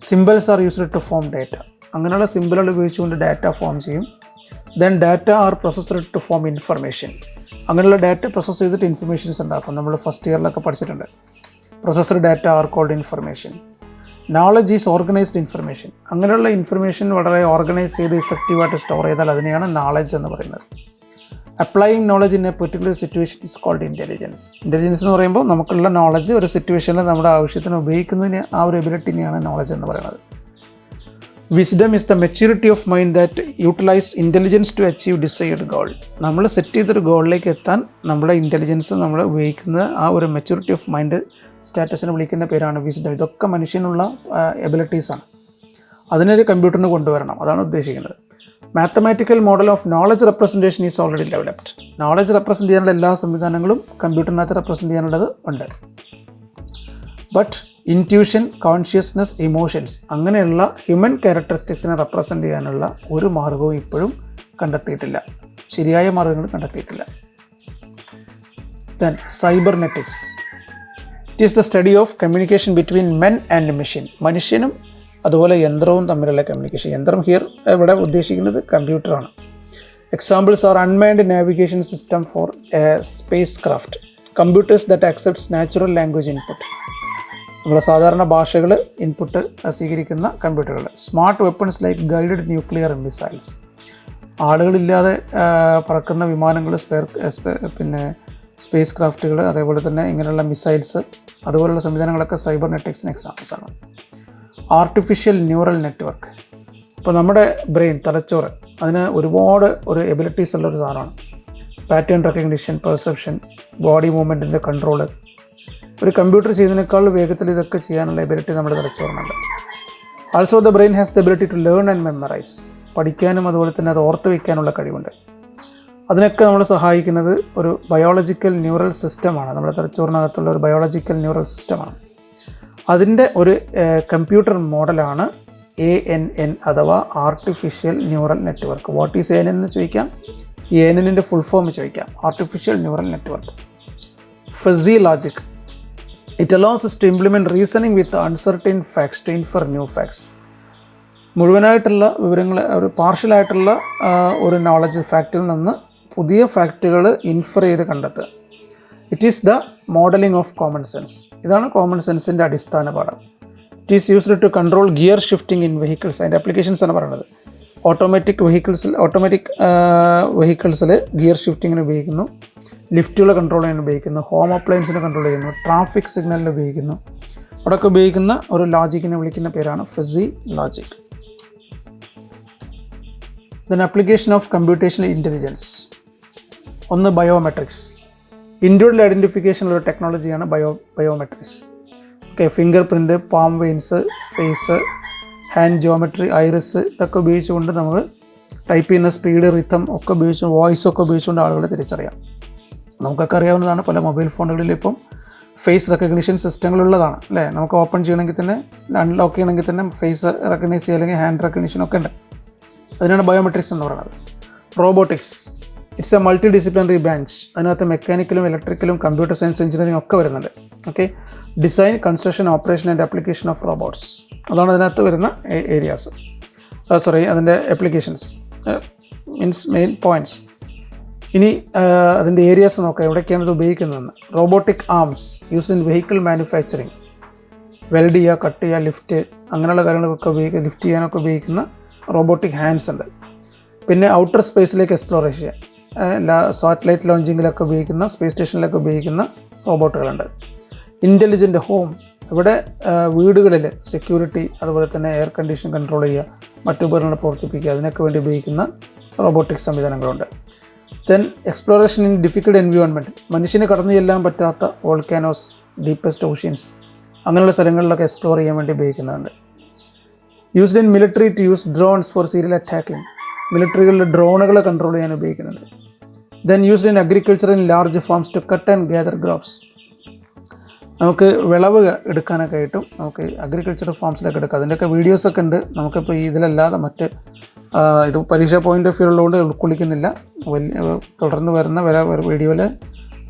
Symbols are used to form data. അങ്ങനെയുള്ള സിംബലുകൾ ഉപയോഗിച്ചുകൊണ്ട് ഡാറ്റ ഫോം ചെയ്യും. Then data are processed to form information. അങ്ങനെയുള്ള ഡാറ്റ പ്രോസസ്സ് ചെയ്തിട്ട് ഇൻഫർമേഷൻസ് ഉണ്ടാക്കും. നമ്മൾ ഫസ്റ്റ് ഇയറിലൊക്കെ പഠിച്ചിട്ടുണ്ട്. Processed data are called information. Knowledge is organised information. അങ്ങനെയുള്ള ഇൻഫർമേഷൻ വളരെ ഓർഗനൈസ് ചെയ്ത് ഇഫക്റ്റീവായിട്ട് സ്റ്റോർ ചെയ്താൽ അതിനെയാണ് നോളജ് എന്ന് പറയുന്നത്. Applying knowledge in a particular situation is called intelligence. Intelligence എന്ന് പറയുമ്പോൾ നമുക്കുള്ള നോളജ് ഒരു സിറ്റുവേഷനിൽ നമ്മുടെ ആവശ്യത്തിന് ഉപയോഗിക്കുന്നതിന് ആ ഒരു എബിലിറ്റിനെയാണ് നോളജ് എന്ന് പറയുന്നത്. Wisdom is the maturity of mind that utilise intelligence to achieve decide goal. നമ്മൾ സെറ്റ് ചെയ്തൊരു ഗോളിലേക്ക് എത്താൻ നമ്മുടെ ഇൻ്റലിജൻസ് നമ്മൾ ഉപയോഗിക്കുന്ന ആ ഒരു മെച്യൂരിറ്റി ഓഫ് മൈൻഡ് സ്റ്റാറ്റസിനെ വിളിക്കുന്ന പേരാണ് വിസ്ഡം. ഇതൊക്കെ മനുഷ്യനുള്ള എബിലിറ്റീസാണ്. അതിനൊരു കമ്പ്യൂട്ടറിന് കൊണ്ടുവരണം, അതാണ് ഉദ്ദേശിക്കുന്നത്. Mathematical model of knowledge representation is already developed. Knowledge represent ചെയ്യാനുള്ള എല്ലാ സംവിധാനങ്ങളും കമ്പ്യൂട്ടറിനകത്ത് റെപ്രസെൻറ്റ് ചെയ്യാനുള്ളത് ഉണ്ട്. ബട്ട് ഇൻറ്റ്യൂഷൻ, കോൺഷ്യസ്നെസ്, ഇമോഷൻസ് അങ്ങനെയുള്ള ഹ്യൂമൻ ക്യാരക്ടറിസ്റ്റിക്സിനെ റെപ്രസെൻറ്റ് ചെയ്യാനുള്ള ഒരു മാർഗവും ഇപ്പോഴും കണ്ടെത്തിയിട്ടില്ല, ശരിയായ മാർഗങ്ങൾ കണ്ടെത്തിയിട്ടില്ല. Then cybernetics. It is the study of communication between men and machine. മനുഷ്യനും അതുപോലെ യന്ത്രവും തമ്മിലുള്ള കമ്മ്യൂണിക്കേഷൻ. യന്ത്രം ഹിയർ ഇവിടെ ഉദ്ദേശിക്കുന്നത് കമ്പ്യൂട്ടറാണ്. Examples are unmanned navigation system for space craft, computers that accepts natural language input, നമ്മുടെ സാധാരണ ഭാഷകൾ ഇൻപുട്ട് സ്വീകരിക്കുന്ന കമ്പ്യൂട്ടറുകൾ. Smart weapons like guided nuclear missiles, ആളുകളില്ലാതെ പറക്കുന്ന വിമാനങ്ങൾ, സ്പേസ് ക്രാഫ്റ്റുകൾ, അതേപോലെ തന്നെ ഇങ്ങനെയുള്ള മിസൈൽസ്, അതുപോലുള്ള സംവിധാനങ്ങളൊക്കെ സൈബർനെറ്റിക്സിന് എക്സാമ്പിൾസ് ആണ്. Artificial neural network. ഇപ്പോൾ നമ്മുടെ ബ്രെയിൻ, തലച്ചോറ്, അതിന് ഒരുപാട് ഒരു എബിലിറ്റീസ് ഉള്ളൊരു സാധനമാണ്. പാറ്റേൺ റെക്കഗ്നിഷൻ, പെർസെപ്ഷൻ, ബോഡി മൂവ്മെൻറ്റിൻ്റെ കൺട്രോള്. ഒരു കമ്പ്യൂട്ടർ ചെയ്യുന്നതിനേക്കാൾ വേഗത്തിൽ ഇതൊക്കെ ചെയ്യാനുള്ള എബിലിറ്റി നമ്മുടെ തലച്ചോറിനുണ്ട്. Also the brain has the ability to learn and memorise. പഠിക്കാനും അതുപോലെ തന്നെ അത് ഓർത്ത് വയ്ക്കാനുള്ള കഴിവുണ്ട്. അതിനൊക്കെ നമ്മൾ സഹായിക്കുന്നത് ഒരു ബയോളജിക്കൽ ന്യൂറൽ സിസ്റ്റമാണ്. നമ്മുടെ തലച്ചോറിനകത്തുള്ള ഒരു ബയോളജിക്കൽ ന്യൂറൽ സിസ്റ്റമാണ്. അതിൻ്റെ ഒരു കമ്പ്യൂട്ടർ മോഡലാണ് ANN അഥവാ artificial neural network. What is ANN എന്ന് ചോദിക്കാം, ANNൻ്റെ ഫുൾ ഫോം ചോദിക്കാം. Artificial neural network. Fuzzy logic. It allows us to implement reasoning with uncertain facts to infer new facts. മുഴുവനായിട്ടുള്ള വിവരങ്ങൾ, ഒരു പാർഷ്യലായിട്ടുള്ള ഒരു നോളജ് ഫാക്റ്റിൽ നിന്ന് പുതിയ ഫാക്റ്റുകൾ ഇൻഫർ ചെയ്ത് കണ്ടെത്തുക. It is the modelling of common sense. ഇതാണ് കോമൺ സെൻസിൻ്റെ അടിസ്ഥാന പാഠം. It is used to control gear shifting in vehicles. അതിൻ്റെ അപ്ലിക്കേഷൻസ് ആണ് പറയുന്നത്. ഓട്ടോമാറ്റിക് വെഹിക്കിൾസിൽ ഗിയർ ഷിഫ്റ്റിങ്ങിന് ഉപയോഗിക്കുന്നു, ലിഫ്റ്റുകളെ കൺട്രോൾ ചെയ്യാൻ ഉപയോഗിക്കുന്നു, ഹോം അപ്ലയൻസിനെ കൺട്രോൾ ചെയ്യുന്നു, ട്രാഫിക് സിഗ്നലിന് ഉപയോഗിക്കുന്നു. അവിടെയൊക്കെ ഉപയോഗിക്കുന്ന ഒരു ലോജിക്കിനെ വിളിക്കുന്ന പേരാണ് fuzzy logic. Then application of computational intelligence. ഒന്ന് ബയോമെട്രിക്സ്. ഇൻഡിവിജ്വൽ ഐഡൻറ്റിഫിക്കേഷനുള്ള ഒരു ടെക്നോളജിയാണ് biometrics. Okay, fingerprint, palm veins, face, hand geometry, iris, ഇതൊക്കെ ഉപയോഗിച്ചുകൊണ്ട് നമ്മൾ ടൈപ്പ് ചെയ്യുന്ന സ്പീഡ്, റിത്തം ഒക്കെ ഉപയോഗിച്ച്, വോയിസ് ഒക്കെ ഉപയോഗിച്ചുകൊണ്ട് ആളുകളെ തിരിച്ചറിയാം. നമുക്കൊക്കെ അറിയാവുന്നതാണ്, പല മൊബൈൽ ഫോണുകളിൽ ഇപ്പം ഫേസ് റെക്കഗ്നിഷൻ സിസ്റ്റങ്ങളുള്ളതാണ് അല്ലേ. നമുക്ക് ഓപ്പൺ ചെയ്യണമെങ്കിൽ തന്നെ, അൺലോക്ക് ചെയ്യണമെങ്കിൽ തന്നെ ഫേസ് റെക്കഗ്നൈസ് ചെയ്യുക, അല്ലെങ്കിൽ ഹാൻഡ് റെക്കഗ്നിഷൻ ഒക്കെ ഉണ്ട്. അതിനാണ് ബയോമെട്രിക്സ് എന്ന് പറയുന്നത്. Robotics. It's A multi disciplinary branch. അതിനകത്ത് മെക്കാനിക്കലും ഇലക്ട്രിക്കലും കമ്പ്യൂട്ടർ സയൻസ്, എഞ്ചിനീയറിംഗ് ഒക്കെ വരുന്നുണ്ട്. Okay, design, construction, operation and application of robots, അതാണ് അതിനകത്ത് വരുന്ന ഏരിയാസ്. അതിൻ്റെ ആപ്ലിക്കേഷൻസ് മീൻസ് മെയിൻ പോയിൻറ്റ്സ്. ഇനി അതിൻ്റെ ഏരിയാസ് നോക്കാം, എവിടേക്കാണ് ഇത് ഉപയോഗിക്കുന്നതെന്ന്. Robotic arms used in vehicle manufacturing. Weld ചെയ്യുക, കട്ട് ചെയ്യുക, ലിഫ്റ്റ്, അങ്ങനെയുള്ള കാര്യങ്ങളൊക്കെ ലിഫ്റ്റ് ചെയ്യാനൊക്കെ ഉപയോഗിക്കുന്ന റോബോട്ടിക് ഹാൻഡ്സ് ഉണ്ട്. പിന്നെ ഔട്ടർ സ്പേസിലേക്ക് എക്സ്പ്ലോർ ചെയ്യുക, സാറ്റലൈറ്റ് ലോഞ്ചിങ്ങിലൊക്കെ ഉപയോഗിക്കുന്ന, സ്പേസ് സ്റ്റേഷനിലൊക്കെ ഉപയോഗിക്കുന്ന റോബോട്ടുകളുണ്ട്. Intelligent home. ഇവിടെ വീടുകളിൽ സെക്യൂരിറ്റി, അതുപോലെ തന്നെ എയർ കണ്ടീഷൻ കൺട്രോൾ ചെയ്യുക, മറ്റു ഉപകരണങ്ങൾ പ്രവർത്തിപ്പിക്കുക, അതിനൊക്കെ വേണ്ടി ഉപയോഗിക്കുന്ന റോബോട്ടിക് സംവിധാനങ്ങളുണ്ട്. Then exploration in difficult environment. മനുഷ്യന് കടന്നു ചെല്ലാൻ പറ്റാത്ത വോൾക്കാനോസ്, ഡീപ്പസ്റ്റ് ഓഷ്യൻസ്, അങ്ങനെയുള്ള സ്ഥലങ്ങളിലൊക്കെ എക്സ്പ്ലോർ ചെയ്യാൻ വേണ്ടി ഉപയോഗിക്കുന്നുണ്ട്. Used in military to use drones for aerial attacking. മിലിറ്ററികളിൽ ഡ്രോണുകളെ കൺട്രോൾ ചെയ്യാൻ ഉപയോഗിക്കുന്നുണ്ട്. Then used in agriculture in large farms to cut and gather crops. നമുക്ക് വിളവ് എടുക്കാനൊക്കെ ആയിട്ടും നമുക്ക് അഗ്രികൾച്ചർ ഫാംസിലൊക്കെ എടുക്കാം. അതിൻ്റെയൊക്കെ വീഡിയോസൊക്കെ ഉണ്ട്. നമുക്കിപ്പോൾ ഇതിലല്ലാതെ മറ്റ് ഇത് പരീക്ഷാ പോയിൻ്റ് ഓഫ് വ്യൂ ഉള്ളതുകൊണ്ട് ഉൾക്കൊള്ളിക്കുന്നില്ല. തുടർന്ന് വരുന്ന വീഡിയോയിൽ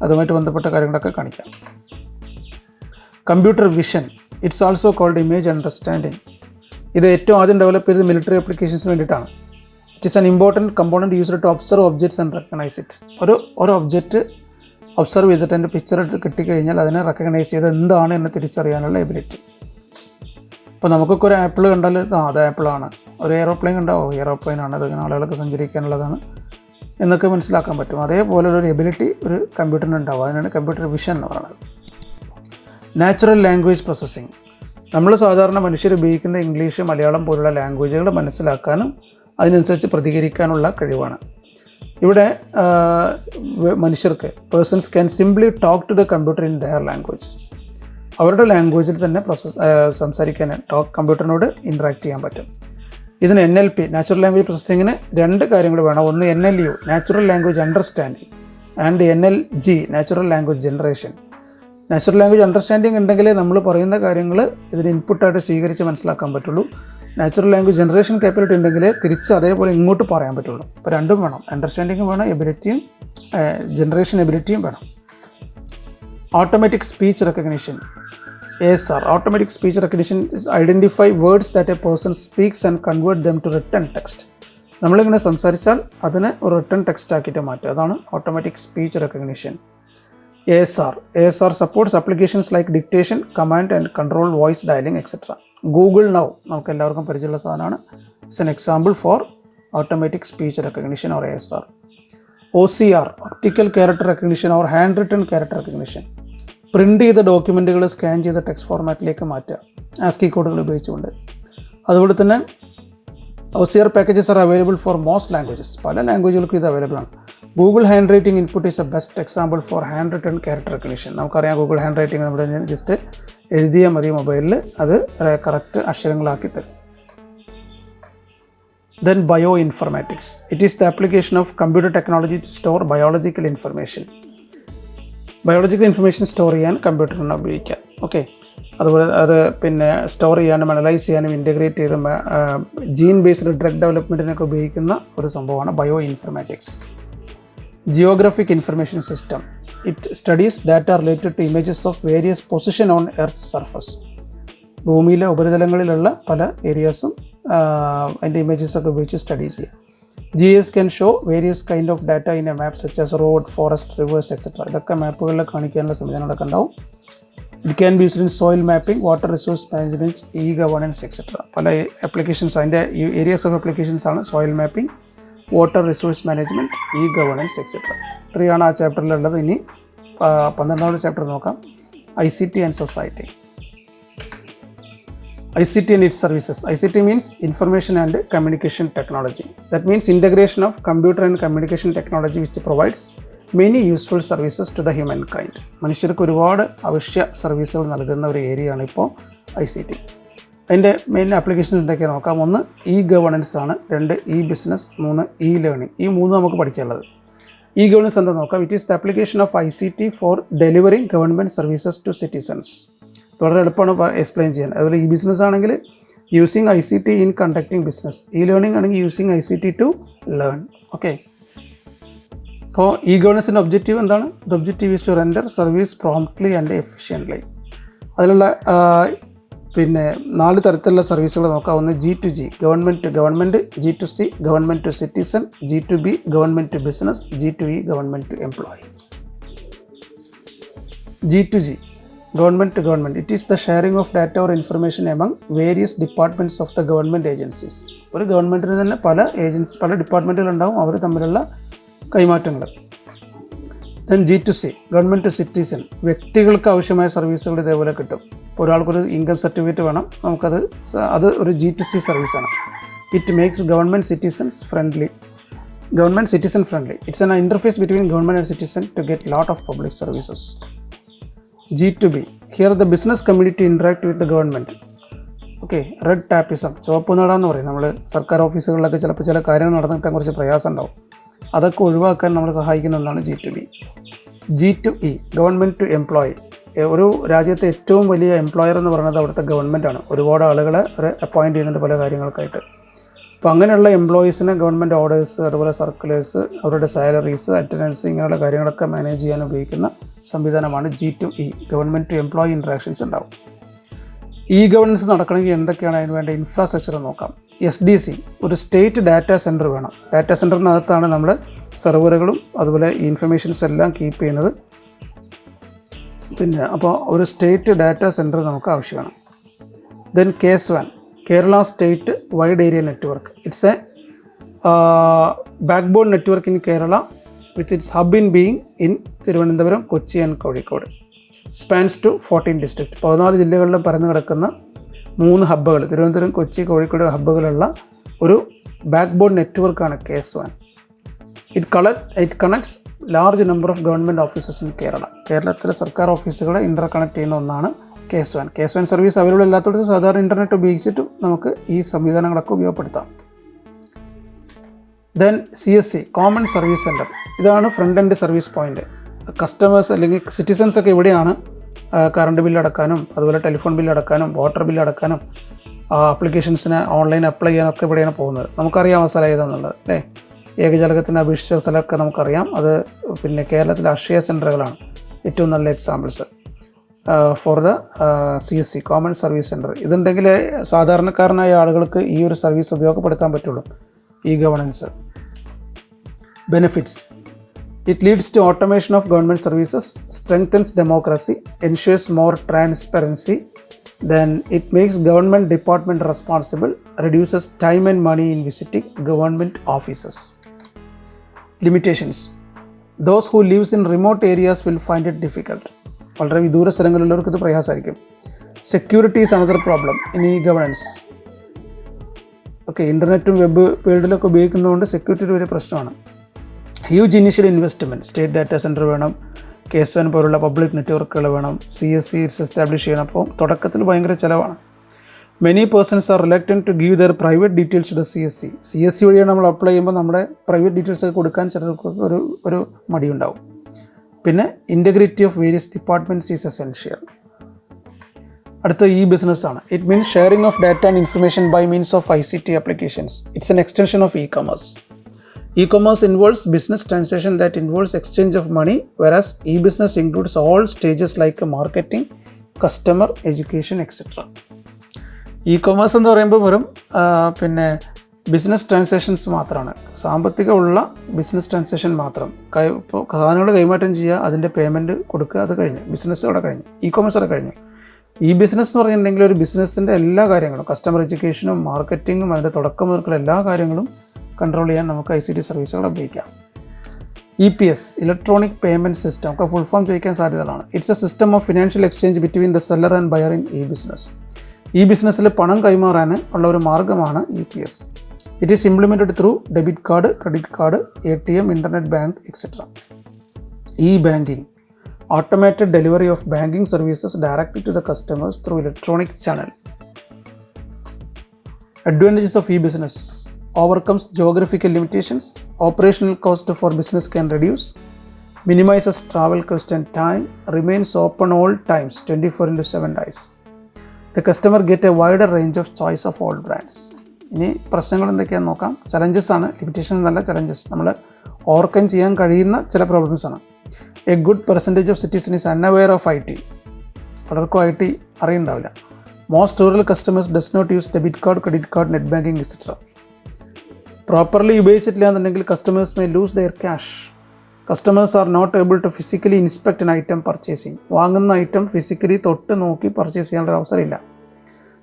അതുമായിട്ട് ബന്ധപ്പെട്ട കാര്യങ്ങളൊക്കെ കാണിക്കാം. Computer vision. It's also called image understanding. ഇത് ഏറ്റവും ആദ്യം ഡെവലപ്പ് ചെയ്തത് മിലിറ്ററി ആപ്ലിക്കേഷൻസിന് വേണ്ടിയിട്ടാണ്. It is an important component used to observe objects and recognise it. ഒരു ഒബ്ജക്റ്റ് ഒബ്സർവ് ചെയ്തിട്ട് അതിൻ്റെ പിക്ചർ കിട്ടിക്കഴിഞ്ഞാൽ അതിനെ റെക്കഗ്നൈസ് ചെയ്ത് എന്താണ് എന്ന് തിരിച്ചറിയാനുള്ള എബിലിറ്റി. ഇപ്പോൾ നമുക്കൊക്കെ ഒരു ആപ്പിൾ കണ്ടാൽ അത് ആപ്പിളാണ്, ഒരു എയ്റോപ്ലെയിൻ കണ്ടാൽ എയ്റോപ്ലെയിനാണ്, അതിങ്ങനെ ആളുകൾക്ക് സഞ്ചരിക്കാനുള്ളതാണ്. എന്നൊക്കെ മനസ്സിലാക്കാൻ പറ്റും. അതേപോലെ ഒരു എബിലിറ്റി ഒരു കമ്പ്യൂട്ടറിന് ഉണ്ടാവും. അതിനാണ് കമ്പ്യൂട്ടർ വിഷൻ എന്ന് പറയുന്നത്. Natural language processing. നമ്മൾ സാധാരണ മനുഷ്യർ ഉപയോഗിക്കുന്ന ഇംഗ്ലീഷ്, മലയാളം പോലുള്ള ലാംഗ്വേജുകൾ മനസ്സിലാക്കാനും അതിനനുസരിച്ച് പ്രതികരിക്കാനുള്ള കഴിവാണ്. ഇവിടെ മനുഷ്യർക്ക് persons can simply talk to the computer in their language. അവരുടെ ലാംഗ്വേജിൽ തന്നെ സംസാരിക്കാൻ കമ്പ്യൂട്ടറിനോട് ഇൻട്രാക്ട് ചെയ്യാൻ പറ്റും. ഇതിന് NLP, നാച്ചുറൽ ലാംഗ്വേജ് പ്രോസസ്സിങ്ങിന് 2 കാര്യങ്ങൾ വേണം. ഒന്ന് NLU, natural language understanding, and NLG, natural language generation. Natural language understanding ഉണ്ടെങ്കിലേ നമ്മൾ പറയുന്ന കാര്യങ്ങൾ ഇതിന് ഇൻപുട്ടായിട്ട് സ്വീകരിച്ച് മനസ്സിലാക്കാൻ പറ്റുള്ളൂ. നാച്ചുറൽ ലാംഗ്വേജ് ജനറേഷൻ കേപ്പബിലിറ്റി ഉണ്ടെങ്കിൽ തിരിച്ച് അതേപോലെ ഇങ്ങോട്ട് പറയാൻ പറ്റുള്ളൂ. അപ്പോൾ രണ്ടും വേണം. അണ്ടർസ്റ്റാൻഡിങ്ങും വേണം, എബിലിറ്റിയും ജനറേഷൻ എബിലിറ്റിയും വേണം. Automatic speech recognition, ASR. Automatic speech recognition is identify words that a person speaks and convert them to written text. നമ്മളിങ്ങനെ സംസാരിച്ചാൽ അതിനെ ഒരു റിട്ടൺ ടെക്സ്റ്റ് ആക്കിയിട്ട് മാറ്റുക. അതാണ് automatic speech recognition. ASR supports applications like dictation, command and control, voice dialing, etc. Google Now നമുക്ക് എല്ലാവർക്കും പരിചയമുള്ള സാധനമാണ്. It's an example for automatic speech recognition or ASR. OCR, optical character recognition or handwritten character recognition. Print ചെയ്ത ഡോക്യുമെൻറ്റുകൾ scan ചെയ്ത text ഫോർമാറ്റിലേക്ക് മാറ്റുക ASCII കോഡുകൾ ഉപയോഗിച്ചുകൊണ്ട്. അതുപോലെ തന്നെ OCR packages are available for most languages. പല ലാംഗ്വേജുകൾക്കും ഇത് അവൈലബിൾ ആണ്. Google hand writing input is A best example for hand written character recognition. നമുക്കറിയാം ഗൂഗിൾ ഹാൻഡ് റൈറ്റിംഗ് നമ്മുടെ ജസ്റ്റ് എഴുതിയാൽ മതി മൊബൈലിൽ, അത് കറക്റ്റ് അക്ഷരങ്ങളാക്കി തരും. Then bioinformatics. It is the application of computer technology to store biological information. Biological information store ചെയ്യാൻ കമ്പ്യൂട്ടറിനെ ഉപയോഗിക്കാം. Okay, അതുപോലെ അത് പിന്നെ സ്റ്റോർ ചെയ്യാനും അനലൈസ് ചെയ്യാനും ഇൻറ്റഗ്രേറ്റ് ചെയ്ത് ജീൻ ബേസ്ഡ് ഡ്രഗ് ഡെവലപ്മെൻറ്റിനൊക്കെ ഉപയോഗിക്കുന്ന ഒരു സംഭവമാണ് bioinformatics. Geographic information system. It studies data related to images of various position on earth surface. ഭൂമിയിലെ ഉപരിതലങ്ങളിലുള്ള പല ഏരിയാസും അതിൻ്റെ ഇമേജസൊക്കെ ഉപയോഗിച്ച് സ്റ്റഡി ചെയ്യാം. GIS can show various kind of data in a map such as road, forest, rivers, etc. ഇതൊക്കെ മാപ്പുകളിൽ കാണിക്കാനുള്ള സംവിധാനങ്ങളൊക്കെ ഉണ്ടാവും. It can be used in soil mapping, water resource management, governance etcetera. പല ആപ്ലിക്കേഷൻസ്, അതിൻ്റെ ഏരിയാസ് ഓഫ് ആപ്ലിക്കേഷൻസ് ആണ് soil mapping, water resource management, governance etcetera. 3 ആണ് ആ ചാപ്റ്ററിലുള്ളത്. ഇനി 12ാമത്തെ ചാപ്റ്റർ നോക്കാം. ICT and society. ICT and its services. ICT means information and communication technology. That means integration of computer and communication technology which provides many useful services to the humankind. മനുഷ്യർക്ക് ഒരുപാട് അവശ്യ സർവീസുകൾ നൽകുന്ന ഒരു ഏരിയയാണ് ഇപ്പോൾ ICT. അതിൻ്റെ മെയിൻ ആപ്ലിക്കേഷൻസ് എന്തൊക്കെ നോക്കാം. 1 ഗവേണൻസ് ആണ്, 2 ബിസിനസ്, 3 ലേണിംഗ്. ഈ 3 നമുക്ക് പഠിക്കാനുള്ളത്. ഗവേണൻസ് എന്താ നോക്കാം. It is the application of ICT for delivering government services to citizens. വളരെ എളുപ്പമാണ് എക്സ്പ്ലെയിൻ ചെയ്യാൻ. അതുപോലെ ബിസിനസ് ആണെങ്കിൽ using ICT in conducting business. Learning ആണെങ്കിൽ using ICT to learn. Okay, അപ്പോൾ ഗവേണൻസിൻ്റെ ഒബ്ജക്റ്റീവ് എന്താണ്? The objective is to render service promptly and efficiently. അതിലുള്ള പിന്നെ 4 തരത്തിലുള്ള സർവീസുകൾ നോക്കാം. 1 G2G, government to government, G2C, government to citizen, G2B, government to business, G2E, government to employee. G2G, government to government. It is the sharing of data or information among various departments of the government agencies. ഒരു ഗവൺമെൻറ്റിന് തന്നെ പല ഡിപ്പാർട്ട്മെൻറ്റുകൾ ഉണ്ടാവും, അവർ തമ്മിലുള്ള കൈമാറ്റങ്ങൾ. Then G2C, government to citizen. വ്യക്തികൾക്ക് ആവശ്യമായ സർവീസുകൾ ഇതേപോലെ കിട്ടും. ഇപ്പോൾ ഒരാൾക്കൊരു ഇൻകം സർട്ടിഫിക്കറ്റ് വേണം, അത് ഒരു G2C സർവീസാണ്. It makes government citizen friendly. It's an interface between government and citizen to get lot of public services. G2B, here the business community interact with the government. Okay, red tapism, ചുവപ്പ് നേടാന്ന് പറയും. നമ്മൾ സർക്കാർ ഓഫീസുകളിലൊക്കെ ചിലപ്പോൾ ചില കാര്യങ്ങൾ നടന്നിട്ട് കുറച്ച് പ്രയാസം ഉണ്ടാവും. അതൊക്കെ ഒഴിവാക്കാൻ നമ്മളെ സഹായിക്കുന്ന ഒന്നാണ് G2B. G2E, government to employee. ഒരു രാജ്യത്തെ ഏറ്റവും വലിയ എംപ്ലോയർ എന്ന് പറയുന്നത് അവിടുത്തെ ഗവൺമെൻറ്റാണ്. ഒരുപാട് ആളുകളെ അപ്പോയിൻറ്റ് ചെയ്യുന്നുണ്ട് പല കാര്യങ്ങൾക്കായിട്ട്. അപ്പോൾ അങ്ങനെയുള്ള എംപ്ലോയീസിന് ഗവൺമെൻറ് ഓർഡേഴ്സ്, അതുപോലെ സർക്കുലേഴ്സ്, അവരുടെ സാലറീസ്, അറ്റൻഡൻസ്, ഇങ്ങനെയുള്ള കാര്യങ്ങളൊക്കെ മാനേജ് ചെയ്യാൻ ഉപയോഗിക്കുന്ന സംവിധാനമാണ് G2E. Government to employee interactions ഉണ്ടാവും. ഗവേണൻസ് നടക്കണമെങ്കിൽ എന്തൊക്കെയാണ് അതിന് വേണ്ട ഇൻഫ്രാസ്ട്രക്ചർ നോക്കാം. SDC, ഒരു സ്റ്റേറ്റ് ഡാറ്റാ സെൻറ്റർ വേണം. ഡാറ്റാ സെൻറ്ററിനകത്താണ് നമ്മൾ സെർവറുകളും അതുപോലെ ഇൻഫർമേഷൻസ് എല്ലാം കീപ്പ് ചെയ്യുന്നത്. അപ്പോൾ ഒരു സ്റ്റേറ്റ് ഡാറ്റാ സെൻറ്റർ നമുക്ക് ആവശ്യമാണ്. Then KSWAN, Kerala state wide area network. It's A backbone network in Kerala with its hub in being in Thiruvananthapuram, Kochi and Kozhikode. Spans to 14 districts. 14 ജില്ലകളിലും പരന്നു കിടക്കുന്ന 3 ഹബ്ബുകൾ, തിരുവനന്തപുരം, കൊച്ചി, കോഴിക്കോട് ഹബ്ബുകളുള്ള ഒരു ബാക്ക്ബോൺ നെറ്റ്വർക്കാണ് KS1. It connects large number of government offices in Kerala. കേരളത്തിലെ സർക്കാർ ഓഫീസുകളെ ഇൻ്റർ connect ചെയ്യുന്ന ഒന്നാണ് KS1. KS1 service available അല്ലാത്തതുകൊണ്ട് സാധാരണ ഇൻ്റർനെറ്റ് ഉപയോഗിച്ചിട്ടും നമുക്ക് ഈ സംവിധാനങ്ങളൊക്കെ ഉപയോഗപ്പെടുത്താം. Then CSC, common service centre. ഇതാണ് front end service point. Customers അല്ലെങ്കിൽ സിറ്റിസൺസ് ഒക്കെ ഇവിടെയാണ് കറണ്ട് ബില്ല് അടക്കാനും അതുപോലെ ടെലിഫോൺ ബില്ല് അടക്കാനും വാട്ടർ ബില്ല് അടക്കാനും ആപ്ലിക്കേഷൻസിന് ഓൺലൈൻ അപ്ലൈ ചെയ്യാനൊക്കെ ഇവിടെയാണ് പോകുന്നത്. നമുക്കറിയാം ആ സ്ഥലം ഏതാണെന്നുള്ളത് അല്ലേ. ഏകജാലകത്തിന് അപേക്ഷിച്ച സ്ഥലമൊക്കെ നമുക്കറിയാം. അത് പിന്നെ കേരളത്തിലെ അക്ഷയ സെൻറ്ററുകളാണ് ഏറ്റവും നല്ല examples for the CSC, common service centre. ഇതുണ്ടെങ്കിൽ സാധാരണക്കാരനായ ആളുകൾക്ക് ഈ ഒരു സർവീസ് ഉപയോഗപ്പെടുത്താൻ പറ്റുള്ളൂ. Governance benefits. It leads to automation of government services, strengthens democracy, ensures more transparency. Then it makes government department responsible, reduces time and money in visiting government offices. Limitations. Those who lives in remote areas will find it difficult. വളരെ വിദൂര സ്ഥലങ്ങളിലുള്ളവർക്ക് ഇത് പ്രയാസമായിരിക്കും. Security is another problem in e-governance. ഇൻ്റർനെറ്റും web വേൾഡിലൊക്കെ ഉപയോഗിക്കുന്നതുകൊണ്ട് security ഒരു പ്രശ്നമാണ്. Huge initial investment, state data centre വേണം, KS1 പോലുള്ള പബ്ലിക് നെറ്റ്വർക്കുകൾ വേണം, CSC എസ്റ്റാബ്ലിഷ് ചെയ്യണം. അപ്പോൾ തുടക്കത്തിൽ ഭയങ്കര ചിലവാണ്. Many persons are reluctant to give their private details to the CSC വഴിയാണ് നമ്മൾ അപ്ലൈ ചെയ്യുമ്പോൾ നമ്മുടെ പ്രൈവറ്റ് ഡീറ്റെയിൽസ് ഒക്കെ കൊടുക്കാൻ ചിലർക്ക് ഒരു മടിയുണ്ടാവും. പിന്നെ integrity of various departments is essential. അടുത്ത ബിസിനസ്സാണ്. It means sharing of data and information by means of ICT applications. It's an extension of e-commerce. E-commerce involves business transaction that involves exchange of money, whereas e-business includes all stages like marketing, customer, education, etc. E-commerce എന്ന് പറയുമ്പോൾ വെറും പിന്നെ business transactions മാത്രമാണ്. സാമ്പത്തികമുള്ള business transaction മാത്രം. ഇപ്പോൾ സാധനങ്ങൾ കൈമാറ്റം ചെയ്യുക, അതിൻ്റെ പേയ്മെൻറ്റ് കൊടുക്കുക, അത് കഴിഞ്ഞു. ബിസിനസ് അവിടെ കഴിഞ്ഞു. E-commerce അവിടെ കഴിഞ്ഞു. ബിസിനസ് എന്ന് പറഞ്ഞിട്ടുണ്ടെങ്കിൽ ഒരു ബിസിനസ്സിൻ്റെ എല്ലാ കാര്യങ്ങളും, കസ്റ്റമർ എഡ്യൂക്കേഷനും മാർക്കറ്റിങ്ങും അതിൻ്റെ തുടക്കം മുതലുള്ള എല്ലാ കാര്യങ്ങളും കൺട്രോൾ ചെയ്യാൻ നമുക്ക് ICT സർവീസുകൾ ഉപയോഗിക്കാം. EPS, ഇലക്ട്രോണിക് പേയ്മെൻറ്റ് സിസ്റ്റം, ഒക്കെ ഫുൾ ഫോം ചോദിക്കാൻ സാധ്യതകളാണ്. It's A system of financial exchange between the seller and buyer in e-business. ബിസിനസ്സിൽ പണം കൈമാറാൻ ഉള്ള ഒരു മാർഗ്ഗമാണ് EPS. It is implemented through debit card, credit card, ATM, internet bank, etcetera. Banking, automated delivery of banking services directly to the customers through electronic channel. Advantages of e-business: overcomes geographical limitations, operational cost for business can reduce, minimizes travel cost and time, remains open all times 24/7 days. The customer get a wider range of choice of all brands. ഇനി പ്രശ്നങ്ങൾ എന്തൊക്കെയാണെന്ന് നോക്കാം. Challenges ആണ്, limitation എന്നല്ല, challenges. നമ്മൾ overcome ചെയ്യാൻ കഴിയുന്ന ചില പ്രോബ്ലംസ് ആണ്. A good percentage of citizen is unaware of IT. പലർക്കും IT അറിയുന്നുണ്ടാവില്ല. Most rural customers does not use debit card, credit card, net banking, etcetera. Properly ഉപയോഗിച്ചിട്ടില്ല എന്നുണ്ടെങ്കിൽ customers may lose their cash. Customers are not able to physically inspect an item purchasing. വാങ്ങുന്ന item physically തൊട്ട് നോക്കി purchase ചെയ്യാനുള്ള അവസരമില്ല.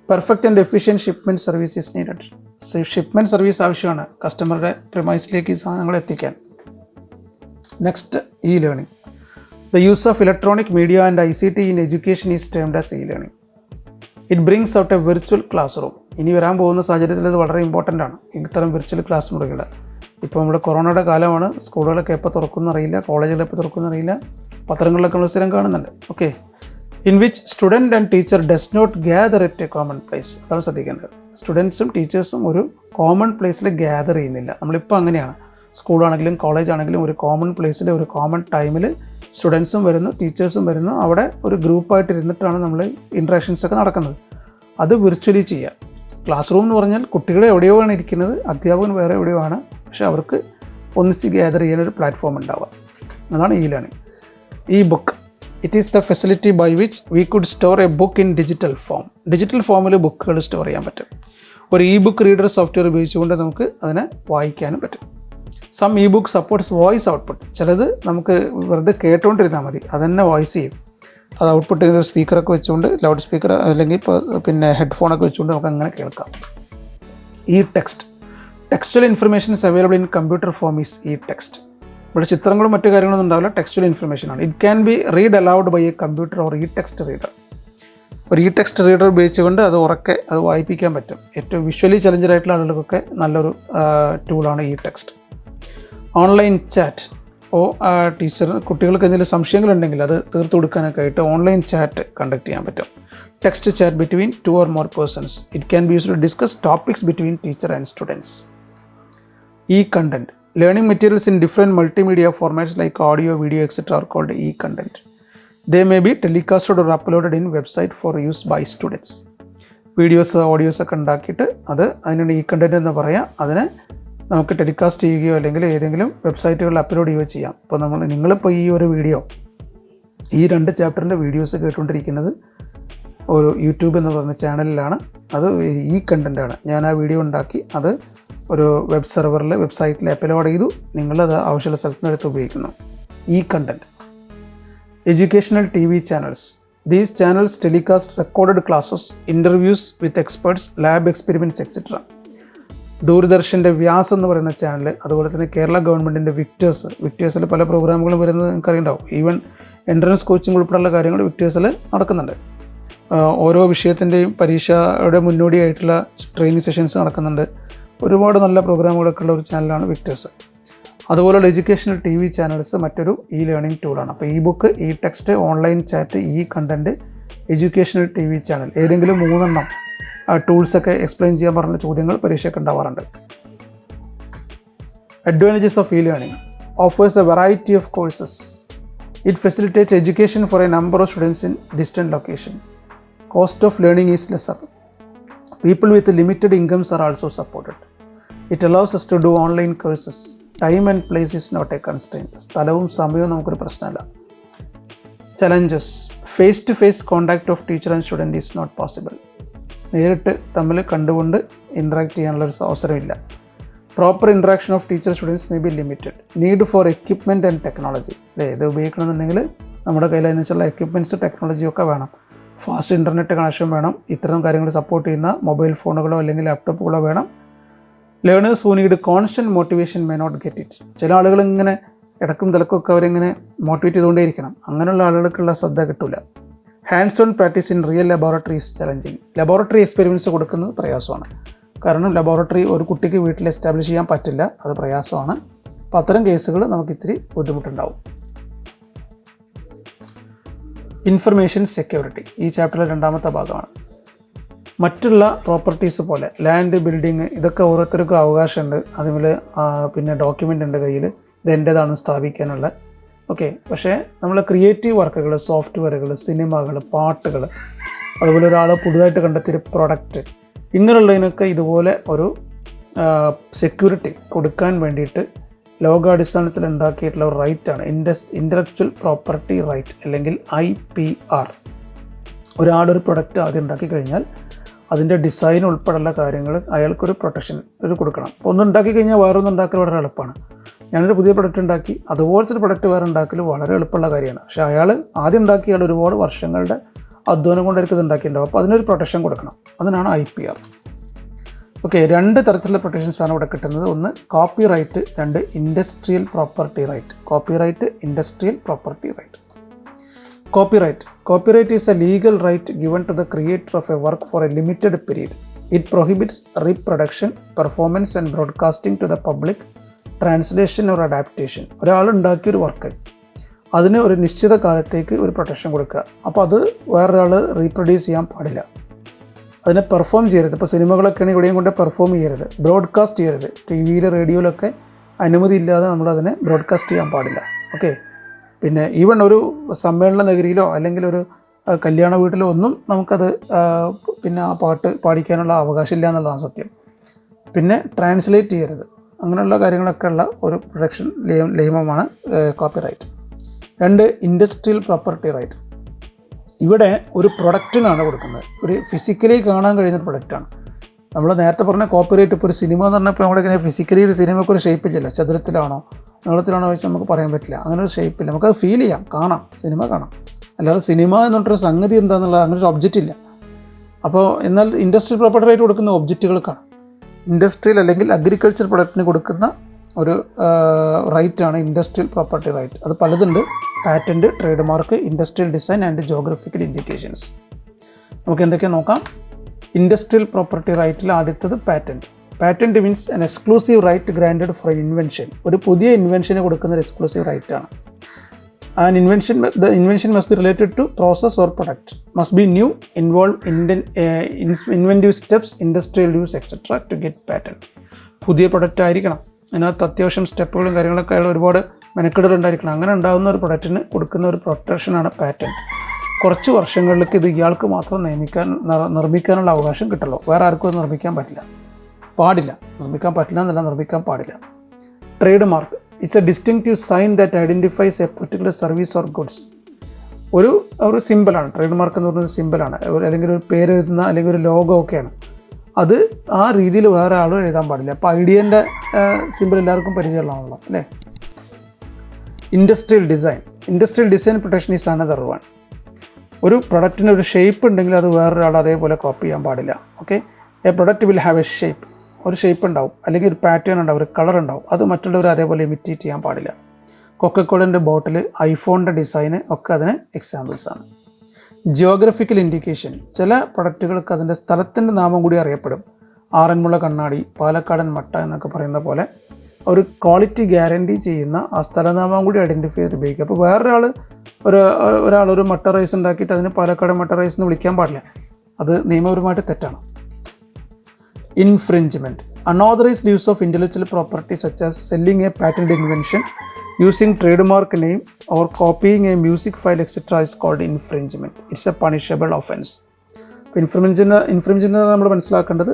Perfect and efficient shipment service is needed. Shipment service ആവശ്യമാണ് കസ്റ്റമറുടെ പ്രിമൈസിലേക്ക് സാധനങ്ങൾ എത്തിക്കാൻ. Next, e-learning. The use of electronic media and ICT in education is termed as e-learning. It brings out a virtual classroom. ഇനി വരാൻ പോകുന്ന സാഹചര്യത്തിൽ ഇത് വളരെ ഇമ്പോർട്ടൻ്റ് ആണ്, ഇത്തരം വിർച്വൽ ക്ലാസ് മുറികൾ. ഇപ്പോൾ നമ്മുടെ കൊറോണയുടെ കാലമാണ്. സ്കൂളുകളൊക്കെ എപ്പോൾ തുറക്കുമെന്ന് അറിയില്ല, കോളേജുകൾ എപ്പോൾ തുറക്കുമെന്ന് അറിയില്ല. പത്രങ്ങളിലൊക്കെ നമ്മൾ സ്ഥിരം കാണുന്നുണ്ട്. Okay, in which student and teacher does not gather at a common place. അതാണ് ശ്രദ്ധിക്കേണ്ടത്. സ്റ്റുഡൻസും ടീച്ചേഴ്സും ഒരു കോമൺ പ്ലേസിൽ ഗ്യാദർ ചെയ്യുന്നില്ല. നമ്മളിപ്പോൾ അങ്ങനെയാണ്. സ്കൂളാണെങ്കിലും കോളേജ് ആണെങ്കിലും ഒരു കോമൺ പ്ലേസിൽ ഒരു കോമൺ ടൈമിൽ സ്റ്റുഡൻസും വരുന്നു, ടീച്ചേഴ്സും വരുന്നു. അവിടെ ഒരു ഗ്രൂപ്പായിട്ട് ഇരുന്നിട്ടാണ് നമ്മൾ ഇൻട്രാക്ഷൻസൊക്കെ നടക്കുന്നത്. അത് വിർച്വലി ചെയ്യുക. ക്ലാസ് റൂം എന്ന് പറഞ്ഞാൽ കുട്ടികൾ എവിടെയോ ആണ് ഇരിക്കുന്നത്, അധ്യാപകൻ വേറെ എവിടെയോ ആണ്, പക്ഷേ അവർക്ക് ഒന്നിച്ച് ഗ്യാദർ ചെയ്യാനൊരു പ്ലാറ്റ്ഫോം ഉണ്ടാവുക. അതാണ് e-learning. Book, it is the facility by which we could store a book in digital form. Digital ഫോമിൽ ബുക്കുകൾ സ്റ്റോർ ചെയ്യാൻ പറ്റും. ഒരു ബുക്ക് റീഡർ സോഫ്റ്റ്വെയർ ഉപയോഗിച്ചുകൊണ്ട് നമുക്ക് അതിനെ വായിക്കാനും പറ്റും. Some book supports voice output. ചിലത് നമുക്ക് വെറുതെ കേട്ടുകൊണ്ടിരുന്നാൽ മതി, അതന്നെ വോയിസ് ചെയ്യും. അത് ഔട്ട്പുട്ട് ചെയ്ത് സ്പീക്കറൊക്കെ വെച്ചുകൊണ്ട്, ലൗഡ് സ്പീക്കർ അല്ലെങ്കിൽ പിന്നെ ഹെഡ്ഫോണൊക്കെ വെച്ചുകൊണ്ട് നമുക്ക് അങ്ങനെ കേൾക്കാം. Text. Textual information is available in computer form is e text. ഇവിടെ ചിത്രങ്ങളും മറ്റു കാര്യങ്ങളൊന്നും ഉണ്ടാവില്ല, ടെക്സ്ച്വൽ ഇൻഫർമേഷനാണ്. It can be read aloud by a computer or e text reader. ഒരു ഈ ടെക്സ്റ്റ് റീഡർ ഉപയോഗിച്ചുകൊണ്ട് അത് ഉറക്കെ അത് വായിപ്പിക്കാൻ പറ്റും. ഏറ്റവും വിഷ്വലി ചലഞ്ചഡ് ആയിട്ടുള്ള ആളുകൾക്കൊക്കെ നല്ലൊരു ടൂളാണ് ഈ ടെക്സ്റ്റ്. ഓൺലൈൻ ചാറ്റ്, ടീച്ചർ കുട്ടികൾക്ക് എന്തെങ്കിലും സംശയങ്ങളുണ്ടെങ്കിൽ അത് തീർത്തു കൊടുക്കാനൊക്കെ ആയിട്ട് ഓൺലൈൻ ചാറ്റ് കണ്ടക്ട് ചെയ്യാൻ പറ്റും. Text chat between 2 or more persons. It can be used to discuss topics between teacher and students. E-content, learning materials in different multimedia formats like audio, video, etc. are called e-content. They may be telecasted or uploaded in website for use by students. Videos audios ഒക്കെ ഉണ്ടാക്കിയിട്ട് അതിനാണ് ഈ content എന്ന് പറയാം. അതിനെ നമുക്ക് telecast ചെയ്യുകയോ അല്ലെങ്കിൽ ഏതെങ്കിലും വെബ്സൈറ്റുകളിൽ അപ്ലോഡ് ചെയ്യുകയോ ചെയ്യാം. ഇപ്പോൾ നിങ്ങളിപ്പോൾ ഈ ഒരു വീഡിയോ, ഈ 2 ചാപ്റ്ററിൻ്റെ വീഡിയോസ് കേട്ടുകൊണ്ടിരിക്കുന്നത് ഒരു യൂട്യൂബ് എന്ന് പറയുന്ന ചാനലിലാണ്. അത് ഈ കണ്ടൻറ്റാണ്. ഞാൻ ആ വീഡിയോ ഉണ്ടാക്കി അത് ഒരു വെബ്സൈറ്റിൽ അപ്ലോഡ് ചെയ്തു. നിങ്ങളത് ആവശ്യമുള്ള സ്ഥലത്ത് നിന്ന് എടുത്ത് ഉപയോഗിക്കുന്നു. ഈ content. Educational TV channels. These channels telecast recorded classes, interviews with experts, lab experiments, etc. ദൂരദർശൻ്റെ വ്യാസ് എന്ന് പറയുന്ന ചാനൽ, അതുപോലെ തന്നെ കേരള ഗവൺമെൻറ്റിൻ്റെ വിക്ടേഴ്സിൽ പല പ്രോഗ്രാമുകളും വരുന്നത് നിങ്ങൾക്കറിയുണ്ടാവും. ഈവൻ എൻട്രൻസ് കോച്ചിങ് ഉൾപ്പെടെയുള്ള കാര്യങ്ങൾ വിക്ടേഴ്സിൽ നടക്കുന്നുണ്ട്. ഓരോ വിഷയത്തിൻ്റെയും പരീക്ഷയുടെ മുന്നോടിയായിട്ടുള്ള ട്രെയിനിങ് സെഷൻസ് നടക്കുന്നുണ്ട്. ഒരുപാട് നല്ല പ്രോഗ്രാമുകളൊക്കെ ഉള്ള ഒരു ചാനലാണ് വിക്ടേഴ്സ്. അതുപോലുള്ള എഡ്യൂക്കേഷണൽ TV ചാനൽസ് മറ്റൊരു ലേണിംഗ് ടൂളാണ്. അപ്പോൾ ഈ ബുക്ക്, ഈ ടെക്സ്റ്റ്, ഓൺലൈൻ ചാറ്റ്, ഈ കണ്ടൻറ്റ്, എഡ്യൂക്കേഷണൽ TV ചാനൽ, ഏതെങ്കിലും 3 ടൂൾസൊക്കെ എക്സ്പ്ലെയിൻ ചെയ്യാൻ പറഞ്ഞ ചോദ്യങ്ങൾ പരീക്ഷയ്ക്ക് ഉണ്ടാവാറുണ്ട്. Advantages of learning. Offers a variety of courses. It facilitates education for a number of students in distant location. Cost of learning is lesser. People with limited incomes are also supported. It allows us to do online courses. Time and place is not a constraint. സ്ഥലവും സമയവും നമുക്കൊരു പ്രശ്നമല്ല. Challenges. Face-to-face contact of teacher and student is not possible. നേരിട്ട് തമ്മിൽ കണ്ടുകൊണ്ട് interact ചെയ്യാനുള്ളൊരു അവസരമില്ല. Proper interaction of teacher students may be limited. Need for equipment and technology. ഇത് ഉപയോഗിക്കണമെന്നുണ്ടെങ്കിൽ നമ്മുടെ കയ്യിൽ അതിനനുസരിച്ചുള്ള എക്യുപ്മെൻറ്റ്സ്, ടെക്നോളജിയൊക്കെ വേണം. ഫാസ്റ്റ് ഇൻ്റർനെറ്റ് കണക്ഷൻ വേണം. ഇത്തരം കാര്യങ്ങൾ സപ്പോർട്ട് ചെയ്യുന്ന മൊബൈൽ ഫോണുകളോ അല്ലെങ്കിൽ ലാപ്ടോപ്പുകളോ വേണം. Learners who need constant motivation may not get it. ചില ആളുകൾ ഇങ്ങനെ ഇടക്കും തലക്കൊക്കെ അവരിങ്ങനെ മോട്ടിവേറ്റ് ചെയ്തുകൊണ്ടേയിരിക്കണം. അങ്ങനെയുള്ള ആളുകൾക്കുള്ള ശ്രദ്ധ കിട്ടില്ല. Hands on practice in real laboratory is challenging. Laboratory experiments കൊടുക്കുന്നത് പ്രയാസമാണ്. കാരണം ലബോറട്ടറി ഒരു കുട്ടിക്ക് വീട്ടിൽ എസ്റ്റാബ്ലിഷ് ചെയ്യാൻ പറ്റില്ല, അത് പ്രയാസമാണ്. അപ്പോൾ അത്തരം കേസുകൾ നമുക്ക് ഇത്തിരി ബുദ്ധിമുട്ടുണ്ടാവും. ഇൻഫർമേഷൻ സെക്യൂരിറ്റി ഈ ചാപ്റ്ററിലെ 2ാമത്തെ ഭാഗമാണ്. മറ്റുള്ള പ്രോപ്പർട്ടീസ് പോലെ ലാൻഡ്, ബിൽഡിങ്, ഇതൊക്കെ ഓരോരുത്തർക്കും അവകാശമുണ്ട്. അതുപോലെ പിന്നെ ഡോക്യുമെൻ്റ് ഉണ്ട് കയ്യിൽ, ഇത് എൻ്റേതാണ് സ്ഥാപിക്കാനുള്ള. ഓക്കെ, പക്ഷേ നമ്മൾ ക്രിയേറ്റീവ് വർക്കുകൾ, സോഫ്റ്റ്വെയറുകൾ, സിനിമകൾ, പാട്ടുകൾ, അതുപോലെ ഒരാൾ പുതുതായിട്ട് കണ്ടെത്തിയൊരു പ്രൊഡക്റ്റ്, ഇങ്ങനെയുള്ളതിനൊക്കെ ഇതുപോലെ ഒരു സെക്യൂരിറ്റി കൊടുക്കാൻ വേണ്ടിയിട്ട് ലോകാടിസ്ഥാനത്തിൽ ഉണ്ടാക്കിയിട്ടുള്ള ഒരു റൈറ്റാണ് ഇൻ്റലക്ച്വൽ പ്രോപ്പർട്ടി റൈറ്റ്, അല്ലെങ്കിൽ IPR. ഒരാളൊരു പ്രൊഡക്റ്റ് ആദ്യം ഉണ്ടാക്കി കഴിഞ്ഞാൽ അതിൻ്റെ ഡിസൈൻ ഉൾപ്പെടെയുള്ള കാര്യങ്ങൾ അയാൾക്കൊരു പ്രൊട്ടക്ഷൻ കൊടുക്കണം. അപ്പോൾ ഒന്നുണ്ടാക്കി കഴിഞ്ഞാൽ വേറൊന്നുണ്ടാക്കൽ വളരെ എളുപ്പമാണ്. ഞാനൊരു പുതിയ പ്രൊഡക്റ്റ് ഉണ്ടാക്കി, അതുപോലത്തെ ഒരു പ്രൊഡക്റ്റ് വേറെ ഉണ്ടാക്കൽ വളരെ എളുപ്പമുള്ള കാര്യമാണ്. പക്ഷേ അയാൾ ആദ്യം ഉണ്ടാക്കിയ ഒരുപാട് വർഷങ്ങളുടെ അധ്വാനം കൊണ്ടായിരിക്കും ഇത് ഉണ്ടാക്കിയിട്ടുണ്ടാവും. അപ്പോൾ അതിനൊരു പ്രൊട്ടക്ഷൻ കൊടുക്കണം. അതിനാണ് IPR. ഓക്കെ, 2 തരത്തിലുള്ള പ്രൊട്ടക്ഷൻസാണ് ഇവിടെ കിട്ടുന്നത്. ഒന്ന് copyright, 2 industrial property right. Copyright, industrial property right. Copyright. Copyright is a legal right given to the creator of a work for a limited period. It prohibits reproduction, performance and broadcasting to the public, translation or adaptation. ഒരാൾ ഉണ്ടാക്കിയൊരു work അതിന് ഒരു നിശ്ചിത കാലത്തേക്ക് ഒരു protection കൊടുക്കുക. അപ്പോൾ അത് വേറൊരാൾ റീപ്രൊഡ്യൂസ് ചെയ്യാൻ പാടില്ല. അതിനെ പെർഫോം ചെയ്യരുത്. ഇപ്പോൾ സിനിമകളൊക്കെയാണ് ഇവിടെയും കൊണ്ട് പെർഫോം ചെയ്യരുത്, ബ്രോഡ്കാസ്റ്റ് ചെയ്യരുത്. TV-യിൽ, റേഡിയോയിലൊക്കെ അനുമതി ഇല്ലാതെ നമ്മളതിനെ ബ്രോഡ്കാസ്റ്റ് ചെയ്യാൻ പാടില്ല. ഓക്കെ, പിന്നെ ഈവൺ ഒരു സമ്മേളന നഗരിയിലോ അല്ലെങ്കിൽ ഒരു കല്യാണ വീട്ടിലോ ഒന്നും നമുക്കത് പിന്നെ ആ പാട്ട് പാടിക്കാനുള്ള അവകാശമില്ല എന്നുള്ളതാണ് സത്യം. പിന്നെ ട്രാൻസ്ലേറ്റ് ചെയ്യരുത്. അങ്ങനെയുള്ള കാര്യങ്ങളൊക്കെ ഉള്ള ഒരു പ്രൊട്ടക്ഷൻ നിയമമാണ് കോപ്പിറൈറ്റ്. 2 industrial property right. ഇവിടെ ഒരു പ്രൊഡക്റ്റിനാണ് കൊടുക്കുന്നത്. ഒരു ഫിസിക്കലി കാണാൻ കഴിയുന്ന പ്രൊഡക്റ്റാണ്. നമ്മൾ നേരത്തെ പറഞ്ഞ കോപ്പിറൈറ്റ്. ഇപ്പോൾ ഒരു സിനിമ എന്ന് പറഞ്ഞപ്പോൾ നമ്മളിങ്ങനെ ഫിസിക്കലി ഒരു സിനിമയ്ക്ക് ഒരു ഷേപ്പില്ലല്ലോ. ചതുരത്തിലാണോ നീളത്തിലാണോ വെച്ചാൽ നമുക്ക് പറയാൻ പറ്റില്ല. അങ്ങനെ ഒരു ഷേപ്പില്ല. നമുക്കത് ഫീൽ ചെയ്യാം, കാണാം, സിനിമ കാണാം. അല്ലാതെ സിനിമ എന്ന് പറഞ്ഞൊരു സംഗതി എന്താണെന്നുള്ള അങ്ങനെ ഒരു ഒബ്ജക്റ്റ് ഇല്ല. അപ്പോൾ എന്നാൽ ഇൻഡസ്ട്രിയൽ പ്രോപ്പർട്ടി റൈറ്റ് കൊടുക്കുന്ന ഒബ്ജക്റ്റുകൾക്കാണ്. ഇൻഡസ്ട്രിയൽ അല്ലെങ്കിൽ അഗ്രികൾച്ചർ പ്രൊഡക്റ്റിന് കൊടുക്കുന്ന ഒരു റൈറ്റാണ് ഇൻഡസ്ട്രിയൽ പ്രോപ്പർട്ടി റൈറ്റ്. അത് പലതുണ്ട്: patent, trademark, industrial design and geographical indications. നമുക്ക് എന്തൊക്കെയാണ് നോക്കാം. ഇൻഡസ്ട്രിയൽ പ്രോപ്പർട്ടി റൈറ്റിൽ ആദ്യത്തത് patent. Patent means an exclusive right granted for invention. ഒരു പുതിയ ഇൻവെൻഷന് കൊടുക്കുന്ന ഒരു എക്സ്ക്ലൂസീവ് റൈറ്റാണ്. An invention, the invention must be related to process or product, must be new, involve inventive steps, industrial use, etc. to get patent. പുതിയ product ആയിരിക്കണം, അതിനകത്ത് അത്യാവശ്യം സ്റ്റെപ്പുകളും കാര്യങ്ങളൊക്കെ ആയുള്ള ഒരുപാട് മെനക്കെടുകൾ ഉണ്ടായിരിക്കണം. അങ്ങനെ ഉണ്ടാകുന്ന ഒരു പ്രൊഡക്റ്റിന് കൊടുക്കുന്ന ഒരു പ്രൊട്ടക്ഷനാണ് പാറ്റൻറ്റ്. കുറച്ച് വർഷങ്ങളിലേക്ക് ഇത് ഇയാൾക്ക് മാത്രം നിർമ്മിക്കാനുള്ള അവകാശം കിട്ടുള്ളൂ. വേറെ ആർക്കും അത് നിർമ്മിക്കാൻ പാടില്ല. നിർമ്മിക്കാൻ പറ്റില്ല എന്നല്ല, നിർമ്മിക്കാൻ പാടില്ല. Trademark it's a distinctive sign that identifies a particular service or goods. ഒരു സിമ്പിളാണ്. ട്രേഡ് മാർക്ക് എന്ന് പറഞ്ഞൊരു സിമ്പിളാണ്, അല്ലെങ്കിൽ ഒരു പേരെഴുതുന്ന അല്ലെങ്കിൽ ഒരു ലോഗോ ഒക്കെയാണ്. അത് ആ രീതിയിൽ വേറെ ആളും എഴുതാൻ പാടില്ല. അപ്പോൾ ഐഡിയൻ്റെ സിമ്പിൾ എല്ലാവർക്കും പരിചയമുള്ളതാണല്ലോ അല്ലേ. Industrial design protection is another one. ഒരു പ്രൊഡക്റ്റിന് ഒരു ഷേപ്പ് ഉണ്ടെങ്കിൽ അത് വേറൊരാൾ അതേപോലെ കോപ്പി ചെയ്യാൻ പാടില്ല. Okay, A product will have A shape. ഒരു ഷേപ്പ് ഉണ്ടാവും, അല്ലെങ്കിൽ ഒരു പാറ്റേൺ ഉണ്ടാവും, ഒരു കളർ ഉണ്ടാവും. അത് മറ്റുള്ളവർ അതേപോലെ ഇമിറ്റേറ്റ് ചെയ്യാൻ പാടില്ല. കൊക്കക്കോളൻ്റെ ബോട്ടിൽ, ഐഫോണിൻ്റെ ഡിസൈന് ഒക്കെ അതിന് എക്സാമ്പിൾസാണ്. Geographical indication. ചില പ്രൊഡക്റ്റുകൾക്ക് അതിൻ്റെ സ്ഥലത്തിൻ്റെ നാമം കൂടി അറിയപ്പെടും. ആറന്മുള കണ്ണാടി, പാലക്കാടൻ മട്ട എന്നൊക്കെ പറയുന്ന പോലെ ഒരു ക്വാളിറ്റി ഗ്യാരണ്ടി ചെയ്യുന്ന ആ സ്ഥലനാമം കൂടി ഐഡൻറ്റിഫൈ ചെയ്ത് ഉപയോഗിക്കുക. അപ്പോൾ ഒരാൾ ഒരു മട്ട റൈസ് ഉണ്ടാക്കിയിട്ട് അതിന് പാലക്കാടൻ മട്ട റൈസ് എന്ന് വിളിക്കാൻ പാടില്ല. അത് നിയമപരമായിട്ട് തെറ്റാണ്. Infringement. Unauthorised use of intellectual property such as selling a patent invention, using trademark name or copying a music file etcetera is called infringement. It's a punishable offence. ഇപ്പോൾ ഇൻഫ്രിഞ്ച്മെൻറ്റ് നമ്മൾ മനസ്സിലാക്കേണ്ടത്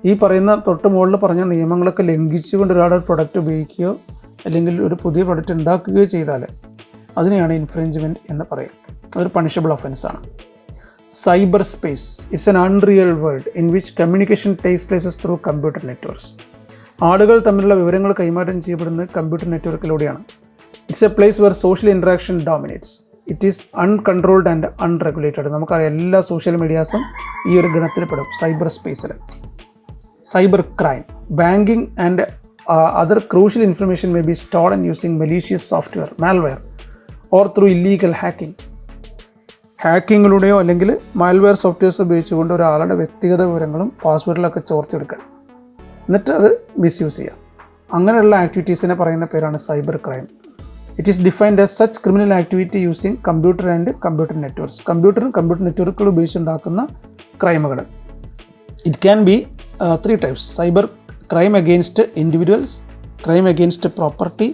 ഈ പറയുന്ന തൊട്ട് മുകളിൽ പറഞ്ഞ നിയമങ്ങളൊക്കെ ലംഘിച്ചുകൊണ്ട് ഒരാളുടെ പ്രൊഡക്റ്റ് ഉപയോഗിക്കുകയോ അല്ലെങ്കിൽ ഒരു പുതിയ പ്രൊഡക്റ്റ് ഉണ്ടാക്കുകയോ ചെയ്താൽ അതിനെയാണ് ഇൻഫ്രിഞ്ച്മെൻറ്റ് എന്ന് പറയുക. അതൊരു പണിഷബിൾ ഒഫൻസാണ്. Cyber space it's an unreal world in which communication takes places through computer networks. ആളുകൾ തമ്മിലുള്ള വിവരങ്ങൾ കൈമാറ്റം ചെയ്യപ്പെടുന്നത് കമ്പ്യൂട്ടർ നെറ്റ്വർക്കിലൂടെയാണ്. It's a place where social interaction dominates. It is uncontrolled and unregulated. നമുക്കറിയാം എല്ലാ സോഷ്യൽ മീഡിയാസും ഈ ഒരു ഗണത്തിൽ പെടും, സൈബർ സ്പേസിൽ. Cyber crime. Banking and other crucial information may be stolen using malicious software, malware or through illegal ഹാക്കിങ്ങിലൂടെയോ അല്ലെങ്കിൽ malware softwares ഉപയോഗിച്ചുകൊണ്ട് ഒരാളുടെ വ്യക്തിഗത വിവരങ്ങളും പാസ്വേഡിലൊക്കെ ചോർത്തിയെടുക്കുക, എന്നിട്ട് അത് മിസ്യൂസ് ചെയ്യുക. അങ്ങനെയുള്ള ആക്ടിവിറ്റീസിനെ പറയുന്ന പേരാണ് cyber crime. It is defined as such criminal activity using computer and computer networks. Computer നെറ്റ്വർക്കുകൾ ഉപയോഗിച്ചുണ്ടാക്കുന്ന ക്രൈമുകൾ. It can be 3 types: cyber crime against individuals, crime against property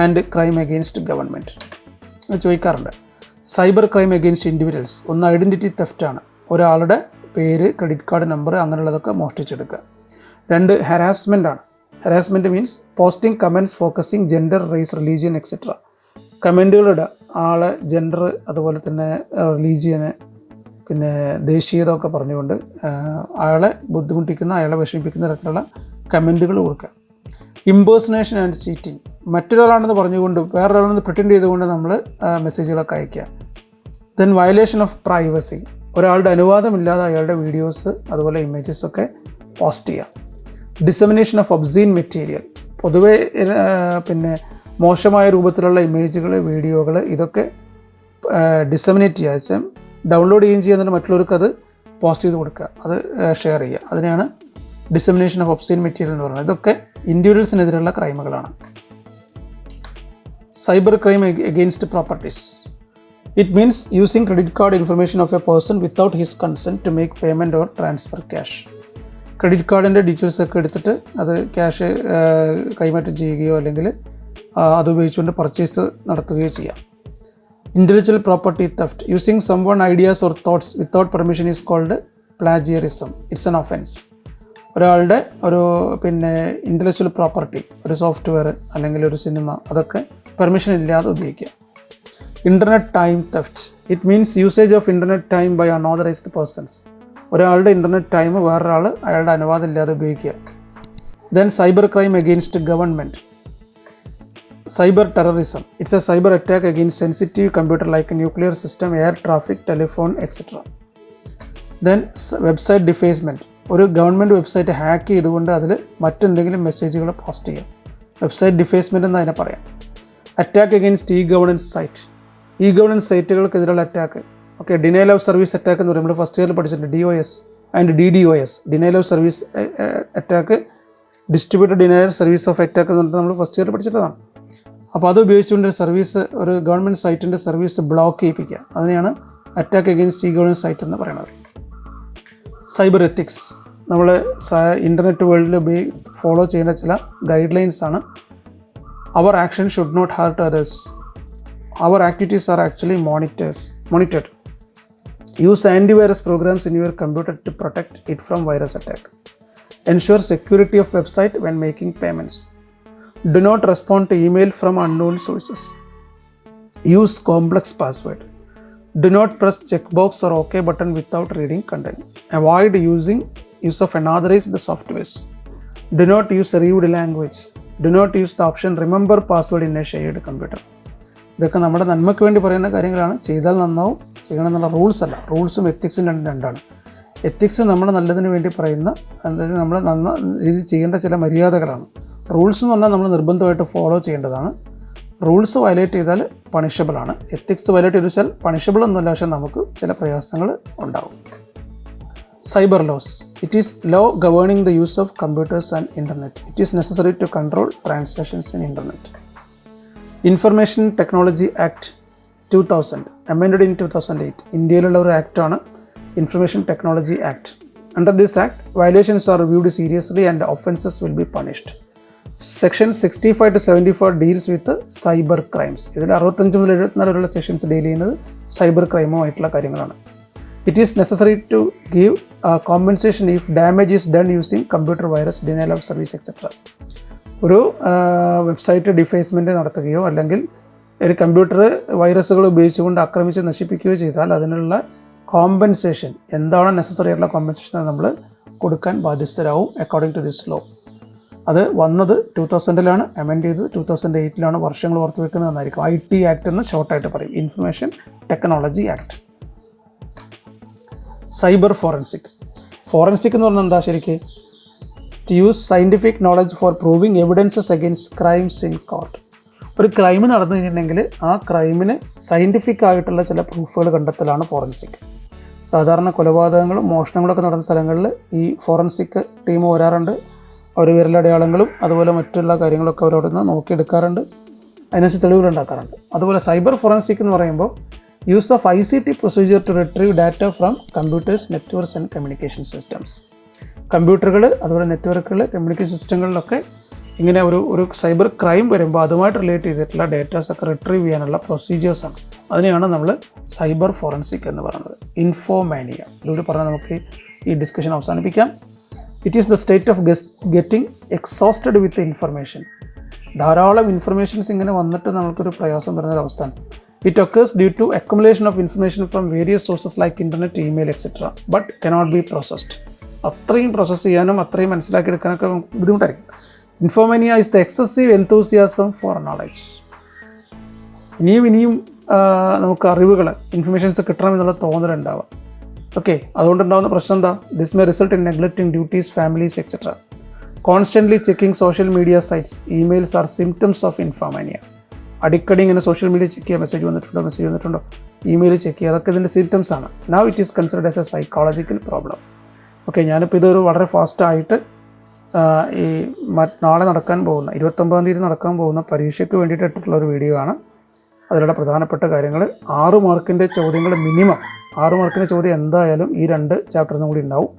and crime against government. ചോദിക്കാറുണ്ട്. Cyber crime against individuals ഒന്ന് identity തെഫ്റ്റാണ്. ഒരാളുടെ പേര്, credit card number അങ്ങനെയുള്ളതൊക്കെ മോഷ്ടിച്ചെടുക്കുക. 2 ഹരാസ്മെൻ്റ് ആണ്. Harassment means posting comments focusing gender, race, religion etcetera. കമൻറ്റുകളുടെ ആളെ ജെൻഡർ, അതുപോലെ തന്നെ റിലീജിയന്, പിന്നെ ദേശീയത ഒക്കെ പറഞ്ഞുകൊണ്ട് അയാളെ ബുദ്ധിമുട്ടിക്കുന്ന, അയാളെ വിഷമിപ്പിക്കുന്ന തരത്തിലുള്ള കമൻറ്റുകൾ കൊടുക്കുക. ഇമ്പേഴ്സണേഷൻ ആൻഡ് ചീറ്റിംഗ്. മറ്റൊരാളാണെന്ന് പറഞ്ഞുകൊണ്ട് വേറൊരാളെന്ന് പ്രിറ്റൻഡ് ചെയ്തുകൊണ്ട് നമ്മൾ മെസ്സേജുകളൊക്കെ അയക്കുക. Then violation of privacy. ഒരാളുടെ അനുവാദമില്ലാതെ അയാളുടെ വീഡിയോസ് അതുപോലെ ഇമേജസ് ഒക്കെ പോസ്റ്റ് ചെയ്യുക. Dissemination of obscene material. പൊതുവേ പിന്നെ മോശമായ രൂപത്തിലുള്ള ഇമേജുകൾ, വീഡിയോകൾ ഇതൊക്കെ ഡിസമിനേറ്റ് ചെയ്യുക, വെച്ചാൽ ഡൗൺലോഡ് ചെയ്യുകയും ചെയ്യുക, എന്നിട്ട് മറ്റുള്ളവർക്ക് അത് പോസ്റ്റ് ചെയ്ത് കൊടുക്കുക, അത് ഷെയർ ചെയ്യുക. അതിനെയാണ് ഡിസമിനേഷൻ ഓഫ് ഒബ്സീൻ മെറ്റീരിയൽ എന്ന് പറയുന്നത്. ഇതൊക്കെ ഇൻഡിവിജ്വൽസിനെതിരെയുള്ള ക്രൈമുകളാണ്. Cyber crime against properties. It means using credit card information of a person without his consent to make payment or transfer cash. Credit കാർഡിൻ്റെ ഡീറ്റെയിൽസ് ഒക്കെ എടുത്തിട്ട് അത് ക്യാഷ് കൈമാറ്റം ചെയ്യുകയോ അല്ലെങ്കിൽ അത് ഉപയോഗിച്ചുകൊണ്ട് പർച്ചേസ് നടത്തുകയോ ചെയ്യാം. Intellectual property theft. Using someone's ideas or thoughts without permission is called plagiarism. It's an offense. ഒരാളുടെ പിന്നെ ഇൻ്റലക്ച്വൽ പ്രോപ്പർട്ടി, ഒരു സോഫ്റ്റ്വെയർ അല്ലെങ്കിൽ ഒരു സിനിമ, അതൊക്കെ പെർമിഷൻ ഇല്ലാതെ ഉപയോഗിക്കുക. Internet time theft. It means usage of internet time by unauthorised persons. ഒരാളുടെ internet time വേറൊരാൾ അയാളുടെ അനുവാദം ഇല്ലാതെ ഉപയോഗിക്കുക. Then cyber crime against government. Cyber terrorism. It's a cyber attack against sensitive computer like a nuclear system, air traffic, telephone, etc. Then website defacement. ഒരു government website hack ചെയ്തുകൊണ്ട് അതിൽ മറ്റെന്തെങ്കിലും മെസ്സേജുകൾ പോസ്റ്റ് ചെയ്യാം. വെബ്സൈറ്റ് ഡിഫേസ്മെൻ്റ് എന്ന് അതിനെ പറയാം. Attack against e governance site, e governance സൈറ്റുകൾക്കെതിരെയുള്ള attack. Okay, denial of service attack എന്ന് പറയുമ്പോൾ ഫസ്റ്റ് ഇയറിൽ പഠിച്ചിട്ടുണ്ട്. DOS and DDoS, denial of service attack, distributed denial service of attack എന്ന് പറഞ്ഞിട്ട് നമ്മൾ ഫസ്റ്റ് ഇയറിൽ പഠിച്ചിട്ടതാണ്. അപ്പോൾ അത് ഉപയോഗിച്ചുകൊണ്ട് സർവീസ്, ഒരു ഗവൺമെൻറ് സൈറ്റിൻ്റെ സർവീസ് ബ്ലോക്ക് ചെയ്യിപ്പിക്കുക, അതിനെയാണ് attack against e governance site എന്ന് പറയുന്നത്. സൈബർ എത്തിക്സ്, നമ്മൾ ഇൻ്റർനെറ്റ് വേൾഡിൽ ഫോളോ ചെയ്യുന്ന ചില ഗൈഡ് ലൈൻസ് ആണ്. Our action should not hurt others, our activities are actually monitored. Use antivirus programs in your computer to protect it from virus attack. Ensure security of website when making payments. Do not respond to email from unknown sources. Use complex password. Do not press checkbox or OK button without reading content. Avoid use of unauthorized softwares. Do not use read language. Do not use the option remember password in a shared computer. ഇതൊക്കെ നമ്മുടെ നന്മയ്ക്ക് വേണ്ടി പറയുന്ന കാര്യങ്ങളാണ്. ചെയ്താൽ നന്നാവും, ചെയ്യണം എന്നുള്ള റൂൾസ് അല്ല. റൂൾസും എത്തിക്സും രണ്ടാണ്. എത്തിക്സ് നമ്മുടെ നല്ലതിന് വേണ്ടി പറയുന്ന, അതായത് നമ്മൾ രീതിയിൽ ചെയ്യേണ്ട ചില മര്യാദകളാണ്. റൂൾസ് എന്ന് പറഞ്ഞാൽ നമ്മൾ നിർബന്ധമായിട്ട് ഫോളോ ചെയ്യേണ്ടതാണ്. റൂൾസ് വയലേറ്റ് ചെയ്താൽ പണിഷബിളാണ്. എത്തിക്സ് വയലേറ്റ് ചെയ്ത് വെച്ചാൽ പണിഷബിൾ ഒന്നുമില്ല, പക്ഷേ നമുക്ക് ചില പ്രയാസങ്ങൾ ഉണ്ടാവും. Cyber laws, it is law governing the use of computers and internet. It is necessary to control transactions in internet. Information technology act 2000 amended in 2008. ഇന്ത്യയിലുള്ള ഒരു ആക്റ്റാണ് information technology act. Under this act violations are reviewed seriously and offences will be punished. Section 65 to 74 deals with cyber crimes. ഇതിൽ 65 മുതൽ 74 വരെയുള്ള sections deal ചെയ്യുന്നത് cyber ക്രൈമുമായിട്ടുള്ള കാര്യങ്ങളാണ്. It is necessary to give compensation if damage is done using computer virus, denial of service etcetera. ഒരു website defacement നടത്തുകയോ അല്ലെങ്കിൽ ഒരു കമ്പ്യൂട്ടർ വൈറസുകൾ ഉപയോഗിച്ചുകൊണ്ട് ആക്രമിച്ച് നശിപ്പിക്കുകയോ ചെയ്താൽ അതിനുള്ള കോമ്പൻസേഷൻ, എന്താണ് നെസസറി ആയിട്ടുള്ള കോമ്പൻസേഷൻ നമ്മൾ കൊടുക്കാൻ ബാധ്യസ്ഥരാവും അക്കോർഡിംഗ് ടു ദിസ് ലോ. അത് വന്നത് 2000-ലാണ്, അമെൻഡ് ചെയ്തത് 2008-ലാണ്. വർഷങ്ങൾ ഓർത്ത് വെക്കുന്നത് നന്നായിരിക്കും. IT ആക്ട് എന്ന് ഷോർട്ടായിട്ട് പറയും, information technology act. Cyber forensic. Forensic എന്ന് പറഞ്ഞാൽ എന്താ ശരിക്കും? To use scientific knowledge for proving evidences against crimes in court. ഒരു ക്രൈം നടന്നു കഴിഞ്ഞിട്ടുണ്ടെങ്കിൽ ആ ക്രൈമിന് സയൻറ്റിഫിക് ആയിട്ടുള്ള ചില പ്രൂഫുകൾ കണ്ടെത്തലാണ് ഫോറൻസിക്. സാധാരണ കൊലപാതകങ്ങളും മോഷണങ്ങളൊക്കെ നടന്ന സ്ഥലങ്ങളിൽ ഈ ഫോറൻസിക് ടീം വരാറുണ്ട്. അവർ വിരലടയാളങ്ങളും അതുപോലെ മറ്റുള്ള കാര്യങ്ങളൊക്കെ അവരവിടെ നിന്ന് നോക്കിയെടുക്കാറുണ്ട്, അതിനനുസരിച്ച് തെളിവുകളുണ്ടാക്കാറുണ്ട്. അതുപോലെ സൈബർ ഫോറൻസിക് എന്ന് പറയുമ്പോൾ use of ICT procedure to retrieve data from computers, networks and communication systems. കമ്പ്യൂട്ടറുകൾ, അതുപോലെ നെറ്റ്വർക്കുകൾ, കമ്മ്യൂണിക്കേഷൻ സിസ്റ്റങ്ങളിലൊക്കെ ഇങ്ങനെ ഒരു സൈബർ ക്രൈം വരുമ്പോൾ അതുമായിട്ട് റിലേറ്റ് ചെയ്തിട്ടുള്ള ഡേറ്റാസൊക്കെ റിട്രീവ് ചെയ്യാനുള്ള പ്രൊസീജിയേഴ്സാണ്. അതിനെയാണ് നമ്മൾ സൈബർ ഫോറൻസിക് എന്ന് പറയുന്നത്. ഇൻഫോമാനിയ, ഇതിലൂടെ പറഞ്ഞാൽ നമുക്ക് ഈ ഡിസ്കഷൻ അവസാനിപ്പിക്കാം. It is the state of getting exhausted with information. ധാരാളം ഇൻഫർമേഷൻസ് ഇങ്ങനെ വന്നിട്ട് നമുക്കൊരു പ്രയാസം വരുന്നൊരവസ്ഥയാണ്. It occurs due to accumulation of information from various sources like internet, email etcetera, but cannot be processed. അത്രയും പ്രോസസ്സ് ചെയ്യാനും അത്രയും മനസ്സിലാക്കിയെടുക്കാനൊക്കെ ബുദ്ധിമുട്ടായിരിക്കും. Infomania is the excessive enthusiasm for knowledge. ഇനിയും നമുക്ക് അറിവുകൾ, ഇൻഫർമേഷൻസ് കിട്ടണമെന്നുള്ള തോന്നലുണ്ടാവാം. ഓക്കെ, അതുകൊണ്ടുണ്ടാകുന്ന പ്രശ്നം എന്താ? This may result in neglecting duties, families etcetera. Constantly checking social media sites, emails are symptoms of infomania. അടിക്കടി ഇങ്ങനെ സോഷ്യൽ മീഡിയ ചെക്ക് ചെയ്യുക, മെസ്സേജ് വന്നിട്ടുണ്ടോ, ഇമെയിൽ ചെക്ക് ചെയ്യുക, അതൊക്കെ ഇതിൻ്റെ സിംറ്റംസ് ആണ്. Now it is considered as a psychological problem. Okay, ഞാനിപ്പോൾ ഇതൊരു വളരെ ഫാസ്റ്റായിട്ട് ഈ നാളെ നടക്കാൻ പോകുന്ന 29-ാം തീയതി നടക്കാൻ പോകുന്ന പരീക്ഷയ്ക്ക് വേണ്ടിയിട്ട് ഇട്ടിട്ടുള്ള ഒരു വീഡിയോ ആണ്. അതിലുള്ള പ്രധാനപ്പെട്ട കാര്യങ്ങൾ, 6 മാർക്കിൻ്റെ ചോദ്യങ്ങൾ മിനിമം, 6 മാർക്കിൻ്റെ ചോദ്യം എന്തായാലും ഈ 2 ചാപ്റ്ററിനും കൂടി ഉണ്ടാവും.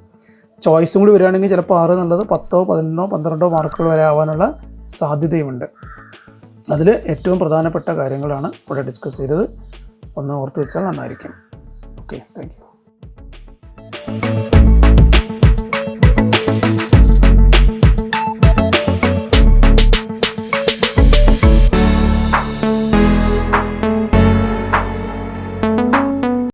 ചോയ്സും കൂടി വരികയാണെങ്കിൽ ചിലപ്പോൾ 6 എന്നുള്ളത് 10, 11, 12 മാർക്കുകൾ വരെ ആവാനുള്ള സാധ്യതയുമുണ്ട്. അതിൽ ഏറ്റവും പ്രധാനപ്പെട്ട കാര്യങ്ങളാണ് ഇവിടെ ഡിസ്കസ് ചെയ്തത്. ഒന്ന് ഓർത്ത് വെച്ചാൽ നന്നായിരിക്കും. Okay, thank you.